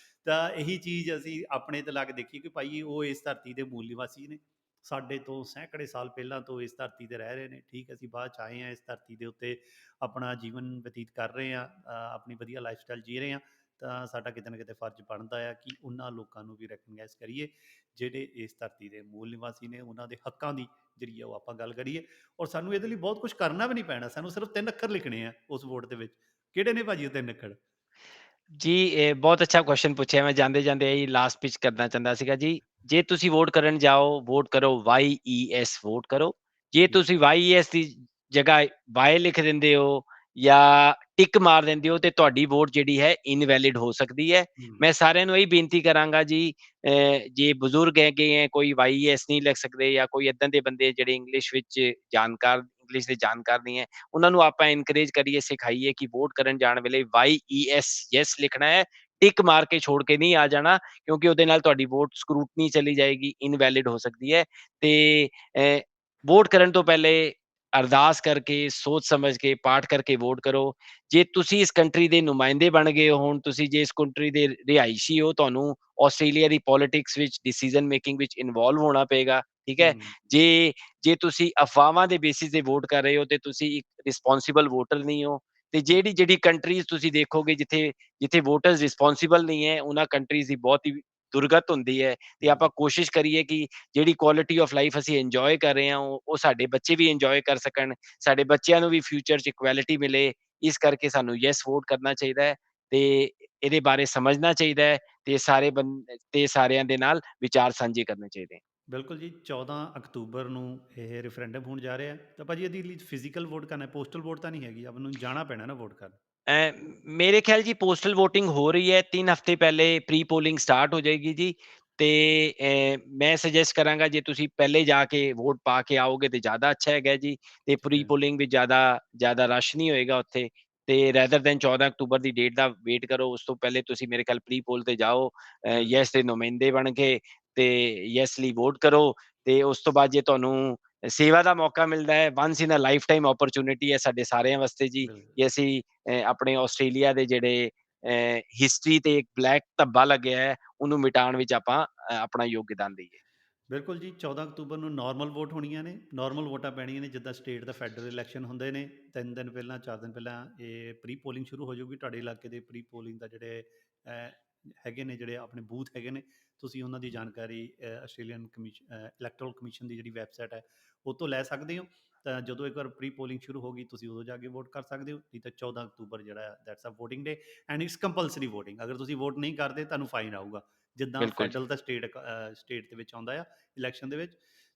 ਤਾਂ ਇਹੀ ਚੀਜ਼ ਅਸੀਂ ਆਪਣੇ 'ਤੇ ਲਾ ਕੇ ਦੇਖੀਏ ਕਿ ਭਾਈ ਉਹ ਇਸ ਧਰਤੀ ਦੇ ਮੂਲ ਨਿਵਾਸੀ ਨੇ, ਸਾਡੇ ਤੋਂ ਸੈਂਕੜੇ ਸਾਲ ਪਹਿਲਾਂ ਤੋਂ ਇਸ ਧਰਤੀ 'ਤੇ ਰਹਿ ਰਹੇ ਨੇ। ਠੀਕ, ਅਸੀਂ ਬਾਅਦ 'ਚ ਆਏ ਹਾਂ ਇਸ ਧਰਤੀ ਦੇ ਉੱਤੇ, ਆਪਣਾ ਜੀਵਨ ਬਤੀਤ ਕਰ ਰਹੇ ਹਾਂ, ਆਪਣੀ ਵਧੀਆ ਲਾਈਫ ਸਟਾਈਲ ਜੀ ਰਹੇ ਹਾਂ। ਤਾਂ ਸਾਡਾ ਕਿਤੇ ਨਾ ਕਿਤੇ ਫਰਜ਼ ਬਣਦਾ ਆ ਕਿ ਉਹਨਾਂ ਲੋਕਾਂ ਨੂੰ ਵੀ ਰੈਕਗਨਾਈਜ਼ ਕਰੀਏ ਜਿਹੜੇ ਇਸ ਧਰਤੀ ਦੇ ਮੂਲ ਨਿਵਾਸੀ ਨੇ, ਉਹਨਾਂ ਦੇ ਹੱਕਾਂ ਦੀ ਜਿਹੜੀ ਆ ਉਹ ਆਪਾਂ ਗੱਲ ਕਰੀਏ। ਔਰ ਸਾਨੂੰ ਇਹਦੇ ਲਈ ਬਹੁਤ ਕੁਝ ਕਰਨਾ ਵੀ ਨਹੀਂ ਪੈਣਾ, ਸਾਨੂੰ ਸਿਰਫ 3 ਅੱਖਰ ਲਿਖਣੇ ਆ ਉਸ ਵੋਟ ਦੇ ਵਿੱਚ। ਕਿਹੜੇ ਨੇ ਭਾਜੀ ਉਹ 3 ਅੱਖਰ? ਜੀ, ਇਹ ਬਹੁਤ ਅੱਛਾ ਕੁਐਸਚਨ ਪੁੱਛਿਆ। ਮੈਂ ਜਾਂਦੇ-ਜਾਂਦੇ ਇਹੀ ਲਾਸਟ ਪਿਚ ਕਰਨਾ ਚਾਹੁੰਦਾ ਸੀਗਾ ਜੀ। ਜੇ ਤੁਸੀਂ ਵੋਟ ਕਰਨ ਜਾਓ, ਵੋਟ ਕਰੋ YES ਵੋਟ ਕਰੋ। ਜੇ ਜੀ। ਤੁਸੀਂ YES ਦੀ ਜਗ੍ਹਾ ਵਾਈ ਲਿਖ ਦਿੰਦੇ ਹੋ ਜਾਂ ਟਿਕ ਮਾਰ ਦਿੰਦੇ ਹੋ, ਤੇ ਤੁਹਾਡੀ ਵੋਟ ਜਿਹੜੀ ਹੈ ਇਨਵੈਲਿਡ ਹੋ ਸਕਦੀ ਹੈ। ਹੂੰ। ਮੈਂ ਸਾਰਿਆਂ ਨੂੰ ਇਹੀ ਬੇਨਤੀ ਕਰਾਂਗਾ ਜੀ, ਜੇ ਬਜ਼ੁਰਗ ਹੈਗੇ ਹੈ, ਕੋਈ YES ਨਹੀਂ ਲਿਖ ਸਕਦੇ ਜਾਂ ਕੋਈ ਏਦਾਂ ਦੇ ਬੰਦੇ ਜਿਹੜੇ ਇੰਗਲਿਸ਼ ਇੰਗਲਿਸ਼ ਦੇ ਜਾਣਕਾਰ ਨਹੀਂ ਹੈ, ਉਹਨਾਂ ਨੂੰ ਆਪਾਂ ਐਨਕਰੇਜ ਕਰੀਏ, ਸਿਖਾਈਏ ਕਿ ਵੋਟ ਕਰਨ ਜਾਣ ਵੇਲੇ YES ਯੈਸ ਲਿਖਣਾ ਹੈ, ਟਿਕ ਮਾਰ ਕੇ ਛੋੜ ਕੇ ਨਹੀਂ ਆ ਜਾਣਾ, ਕਿਉਂਕਿ ਉਹਦੇ ਨਾਲ ਤੁਹਾਡੀ ਵੋਟ ਸਕਰੂਟਨੀ ਚਲੀ ਜਾਏਗੀ, ਇਨਵੈਲਿਡ ਹੋ ਸਕਦੀ ਹੈ। ਤੇ ਵੋਟ ਕਰਨ ਤੋਂ ਪਹਿਲੇ ਅਰਦਾਸ ਕਰਕੇ, ਸੋਚ ਸਮਝ ਕੇ, ਪਾਠ ਕਰਕੇ ਵੋਟ ਕਰੋ। ਜੇ ਤੁਸੀਂ ਇਸ ਕੰਟਰੀ ਦੇ ਨੁਮਾਇੰਦੇ ਬਣ ਗਏ ਹੋ, ਹੁਣ ਤੁਸੀਂ ਜੇ ਇਸ ਕੰਟਰੀ ਦੇ ਰਿਹਾਇਸ਼ੀ ਹੋ, ਤੁਹਾਨੂੰ ਆਸਟ੍ਰੇਲੀਆ ਦੀ ਪੋਲਿਟਿਕਸ ਵਿੱਚ, ਡਿਸੀਜਨ ਮੇਕਿੰਗ ਵਿੱਚ ਇਨਵੋਲਵ ਹੋਣਾ ਪਏਗਾ, ਠੀਕ ਹੈ। ਹੂੰ। ਜੇ ਜੇ ਤੁਸੀਂ ਅਫਵਾਹਾਂ ਦੇ ਬੇਸਿਸ ਤੇ ਵੋਟ ਕਰ ਰਹੇ ਹੋ, ਤੇ ਤੁਸੀਂ ਇੱਕ ਰਿਸਪੋਂਸਿਬਲ ਵੋਟਰ ਨਹੀਂ ਹੋ। ਤੇ ਜਿਹੜੀ ਜਿਹੜੀ ਕੰਟਰੀਜ਼ ਤੁਸੀਂ ਦੇਖੋਗੇ ਜਿੱਥੇ ਜਿੱਥੇ ਵੋਟਰਸ ਰਿਸਪੋਂਸਿਬਲ ਨਹੀਂ ਹੈ, ਉਹਨਾਂ ਕੰਟਰੀਜ਼ ਦੀ ਬਹੁਤ ਹੀ ਦੁਰਗਤ ਹੁੰਦੀ ਹੈ। ਤੇ ਹੂੰ। ਆਪਾਂ ਕੋਸ਼ਿਸ਼ ਕਰੀਏ ਕਿ ਜਿਹੜੀ ਕੁਆਲਿਟੀ ਆਫ ਲਾਈਫ ਅਸੀਂ ਇੰਜੋਏ ਕਰ ਰਹੇ ਹਾਂ, ਉਹ ਸਾਡੇ ਬੱਚੇ ਵੀ ਇੰਜੋਏ ਕਰ ਸਕਣ, ਸਾਡੇ ਬੱਚਿਆਂ ਨੂੰ ਵੀ ਫਿਊਚਰ 'ਚ ਇਕੁਐਲਿਟੀ ਮਿਲੇ। ਇਸ ਕਰਕੇ ਸਾਨੂੰ ਯੈਸ ਵੋਟ ਕਰਨਾ ਚਾਹੀਦਾ ਹੈ, ਤੇ ਇਹਦੇ ਬਾਰੇ ਸਮਝਣਾ ਚਾਹੀਦਾ ਹੈ, ਤੇ ਤੇ ਸਾਰਿਆਂ ਦੇ ਨਾਲ ਵਿਚਾਰ ਸਾਂਝੇ ਕਰਨੇ ਚਾਹੀਦੇ। ਬਿਲਕੁਲ ਜੀ, 14 ਅਕਤੂਬਰ ਨੂੰ ਇਹ ਰੈਫਰੈਂਡਮ ਹੋਣ ਜਾ ਰਿਹਾ। ਤਾਂ ਭਾਜੀ ਇਹਦੇ ਲਈ ਫਿਜ਼ੀਕਲ ਵੋਟ ਕਰਨਾ, ਪੋਸਟਲ ਵੋਟ ਤਾਂ ਨਹੀਂ ਹੈਗੀ, ਆਪਾਂ ਨੂੰ ਜਾਣਾ ਪੈਣਾ ਨਾ ਵੋਟ ਕਰਨ? ਮੇਰੇ ਖਿਆਲ ਜੀ ਪੋਸਟਲ ਵੋਟਿੰਗ ਹੋ ਰਹੀ ਹੈ, 3 ਹਫ਼ਤੇ ਪਹਿਲੇ ਪ੍ਰੀ ਪੋਲਿੰਗ ਸਟਾਰਟ ਹੋ ਜਾਏਗੀ ਜੀ। ਤੇ ਮੈਂ ਸੁਜੈਸਟ ਕਰਾਂਗਾ, ਜੇ ਤੁਸੀਂ ਪਹਿਲੇ ਜਾ ਕੇ ਵੋਟ ਪਾ ਕੇ ਆਓਗੇ ਤੇ ਜ਼ਿਆਦਾ ਅੱਛਾ ਹੈਗਾ ਜੀ। ਤੇ ਠੀਕ ਪ੍ਰੀ ਹੈ। ਪੋਲਿੰਗ ਵਿੱਚ ਜ਼ਿਆਦਾ ਰਸ਼ ਨਹੀਂ ਹੋਏਗਾ ਉੱਥੇ। ਤੇ ਰੈਦਰ ਦੈਨ 14 ਅਕਤੂਬਰ ਦੀ ਡੇਟ ਦਾ ਵੇਟ ਕਰੋ, ਉਸ ਤੋਂ ਪਹਿਲੇ ਤੁਸੀਂ ਮੇਰੇ ਖਿਆਲ ਪ੍ਰੀ ਪੋਲ ਤੇ ਜਾਓ, ਬਿਲਕੁਲ। ਯੈਸ ਦੇ ਨੁਮਾਇੰਦੇ ਬਣ ਕੇ, ਤੇ ਯੈਸ ਲਈ ਵੋਟ ਕਰੋ। ਤੇ ਉਸ ਤੋਂ ਬਾਅਦ ਜੇ ਤੁਹਾਨੂੰ ਸੇਵਾ ਦਾ ਮੌਕਾ ਮਿਲਦਾ ਹੈ, ਵਾਂਸ ਇਨ ਅ ਲਾਈਫ ਟਾਈਮ ਓਪਰਚੁਨਿਟੀ ਹੈ ਸਾਡੇ ਸਾਰਿਆਂ ਵਾਸਤੇ ਜੀ, ਬਿਲਕੁਲ। ਕਿ ਅਸੀਂ ਆਪਣੇ ਆਸਟ੍ਰੇਲੀਆ ਦੇ ਜਿਹੜੇ ਹਿਸਟਰੀ ਤੇ ਇੱਕ ਬਲੈਕ ਧੱਬਾ ਲੱਗਿਆ ਹੈ, ਉਹਨੂੰ ਮਿਟਾਉਣ ਵਿੱਚ ਆਪਾਂ ਆਪਣਾ ਯੋਗਦਾਨ ਦੇਈਏ। ਬਿਲਕੁਲ ਜੀ, 14 ਅਕਤੂਬਰ ਨੂੰ ਨਾਰਮਲ ਵੋਟ ਹੋਣੀਆਂ ਨੇ, ਨਾਰਮਲ ਵੋਟਾਂ ਪੈਣੀਆਂ ਨੇ, ਜਿੱਦਾਂ ਸਟੇਟ ਦਾ ਫੈਡਰਲ ਇਲੈਕਸ਼ਨ ਹੁੰਦੇ ਨੇ। 3 ਦਿਨ ਪਹਿਲਾਂ, 4 ਦਿਨ ਪਹਿਲਾਂ ਇਹ ਪ੍ਰੀ ਪੋਲਿੰਗ ਸ਼ੁਰੂ ਹੋ ਜਾਊਗੀ। ਤੁਹਾਡੇ ਇਲਾਕੇ ਦੇ ਪ੍ਰੀ ਪੋਲਿੰਗ ਦਾ ਜਿਹੜੇ ਹੈਗੇ ਨੇ, ਜਿਹੜੇ ਆਪਣੇ ਬੂਥ ਹੈਗੇ ਨੇ, ਤੁਸੀਂ ਉਹਨਾਂ ਦੀ ਜਾਣਕਾਰੀ ਆਸਟ੍ਰੇਲੀਅਨ ਇਲੈਕਟਰਲ ਕਮਿਸ਼ਨ ਦੀ ਜਿਹੜੀ ਵੈਬਸਾਈਟ ਹੈ, ਉਹ ਤੋਂ ਲੈ ਸਕਦੇ ਹੋ। ਤਾਂ ਜਦੋਂ ਇੱਕ ਵਾਰ ਪ੍ਰੀ ਪੋਲਿੰਗ ਸ਼ੁਰੂ ਹੋ ਗਈ, ਤੁਸੀਂ ਉਦੋਂ ਜਾ ਕੇ ਵੋਟ ਕਰ ਸਕਦੇ ਹੋ। ਨਹੀਂ ਤਾਂ 14 ਅਕਤੂਬਰ ਜਿਹੜਾ that's a voting day, and it's compulsory voting. ਅਗਰ ਤੁਸੀਂ ਵੋਟ ਨਹੀਂ ਕਰਦੇ, ਤੁਹਾਨੂੰ ਫਾਈਨ ਆਊਗਾ, ਜਿੱਦਾਂ ਬਿਲਕੁਲ ਜੀ। ਫੈਡਰਲ ਦਾ ਸਟੇਟ ਦੇ ਵਿੱਚ ਆਉਂਦਾ ਆ ਇਲੈਕਸ਼ਨ ਦੇ ਵਿੱਚ।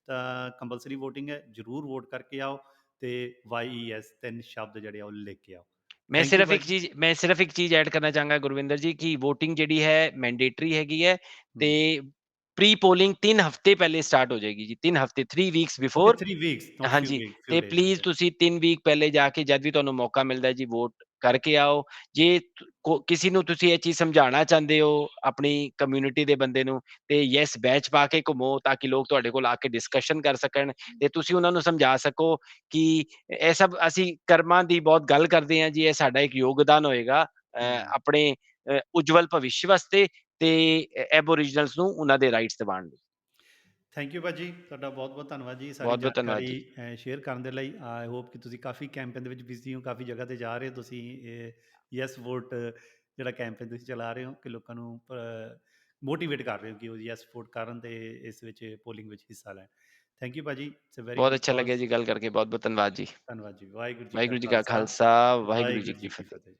ਤਾਂ ਕੰਪਲਸਰੀ ਵੋਟਿੰਗ ਹੈ, ਜ਼ਰੂਰ ਵੋਟ ਕਰਕੇ ਆਓ। ਤੇ YES 3 ਸ਼ਬਦ ਜਿਹੜੇ ਆ ਉਹ ਲਿਖ ਕੇ ਆਓ। ਥੈਂਕ ਯੂ ਭਾਜੀ। ਮੈਂ ਸਿਰਫ ਇੱਕ ਚੀਜ਼ ਐਡ ਕਰਨਾ ਚਾਹਾਂਗਾ ਗੁਰਵਿੰਦਰ ਜੀ, ਕਿ ਵੋਟਿੰਗ ਜਿਹੜੀ ਹੈ ਮੈਂਡੇਟਰੀ ਹੈਗੀ ਹੈ। ਤੇ ਹੂੰ। ਪ੍ਰੀ ਪੋਲਿੰਗ 3 ਹਫ਼ਤੇ ਪਹਿਲੇ ਸਟਾਰਟ ਹੋ ਜਾਏਗੀ ਜੀ, 3 ਹਫ਼ਤੇ 3 weeks Okay, before. 3 weeks, not few ਹਾਂਜੀ, weeks, few ਤੇ days. Please Okay. ਤੁਸੀਂ 3 ਵੀਕ ਪਹਿਲੇ ਜਾ ਕੇ ਜਦ ਵੀ ਤੁਹਾਨੂੰ ਮੌਕਾ ਮਿਲਦਾ ਹੈ ਜੀ ਵੋਟ ਕਰਕੇ ਆਓ। ਜੇ ਕਿਸੇ ਨੂੰ ਤੁਸੀਂ ਇਹ ਚੀਜ਼ ਸਮਝਾਉਣਾ ਚਾਹੁੰਦੇ ਹੋ ਆਪਣੀ ਕਮਿਊਨਿਟੀ ਦੇ ਬੰਦੇ ਨੂੰ, ਤੇ ਯੈਸ ਬੈਚ ਪਾ ਕੇ ਘੁੰਮੋ ਤਾਂ ਕਿ ਲੋਕ ਤੁਹਾਡੇ ਕੋਲ ਆ ਕੇ ਡਿਸਕਸ਼ਨ ਕਰ ਸਕਣ ਤੇ ਤੁਸੀਂ ਉਹਨਾਂ ਨੂੰ ਸਮਝਾ ਸਕੋ ਕਿ ਇਹ ਸਭ ਅਸੀਂ ਕਰਮਾਂ ਦੀ ਬਹੁਤ ਗੱਲ ਕਰਦੇ ਹਾਂ ਜੀ, ਇਹ ਸਾਡਾ ਇੱਕ ਯੋਗਦਾਨ ਹੋਏਗਾ ਆਪਣੇ ਉਜਵਲ ਭਵਿੱਖ ਵਾਸਤੇ ਤੇ ਐਬੋਰੀਜਨਲਸ ਨੂੰ ਉਹਨਾਂ ਦੇ ਰਾਈਟਸ ਦਿਵਾਉਣ ਲਈ। ਥੈਂਕ ਯੂ ਭਾਜੀ, ਤੁਹਾਡਾ ਬਹੁਤ-ਬਹੁਤ ਧੰਨਵਾਦ ਜੀ ਸਾਰੀ ਬਹੁਤ ਬਹੁਤ ਧੰਨਵਾਦ ਜਾਣਕਾਰੀ ਜੀ। ਸ਼ੇਅਰ ਕਰਨ ਦੇ ਲਈ। ਆਈ ਹੋਪ ਕਿ ਤੁਸੀਂ ਕਾਫੀ ਕੈਂਪੇਨ ਦੇ ਵਿੱਚ ਬਿਜ਼ੀ ਹੋ, ਕਾਫੀ ਜਗ੍ਹਾ ਤੇ ਜਾ ਰਹੇ ਹੋ ਤੁਸੀਂ, ਯੈਸ ਵੋਟ ਜਿਹੜਾ ਕੈਂਪੇਨ ਤੁਸੀਂ ਚਲਾ ਰਹੇ ਹੋ ਕਿ ਲੋਕਾਂ ਨੂੰ ਮੋਟੀਵੇਟ ਕਰ ਰਹੇ ਹੋ ਕਿ ਉਹ ਯੈਸ ਵੋਟ ਕਰਨ ਤੇ ਇਸ ਵਿੱਚ ਪੋਲਿੰਗ ਵਿੱਚ ਹਿੱਸਾ ਲੈਣ। ਥੈਂਕ ਯੂ ਭਾਜੀ, ਇਟਸ ਅ ਵੈਰੀ ਬਹੁਤ ਗੁੱਡ ਅੱਛਾ ਲੱਗਿਆ ਕਾਜ਼। ਜੀ ਗੱਲ ਕਰਕੇ, ਬਹੁਤ ਬਹੁਤ ਧੰਨਵਾਦ ਜੀ। ਧੰਨਵਾਦ ਜੀ। ਵਾਹਿਗੁਰੂ ਜੀ ਕਾ ਵਾਹਿਗੁਰੂ ਜੀ ਕਾ ਖਾਲਸਾ, ਖਾਲਸਾ, ਵਾਹਿਗੁਰੂ ਜੀ ਵਾਹਿਗੁਰੂ ਕੀ ਜੀ ਕੀ ਫਤਿਹ। ਫਤਿਹ।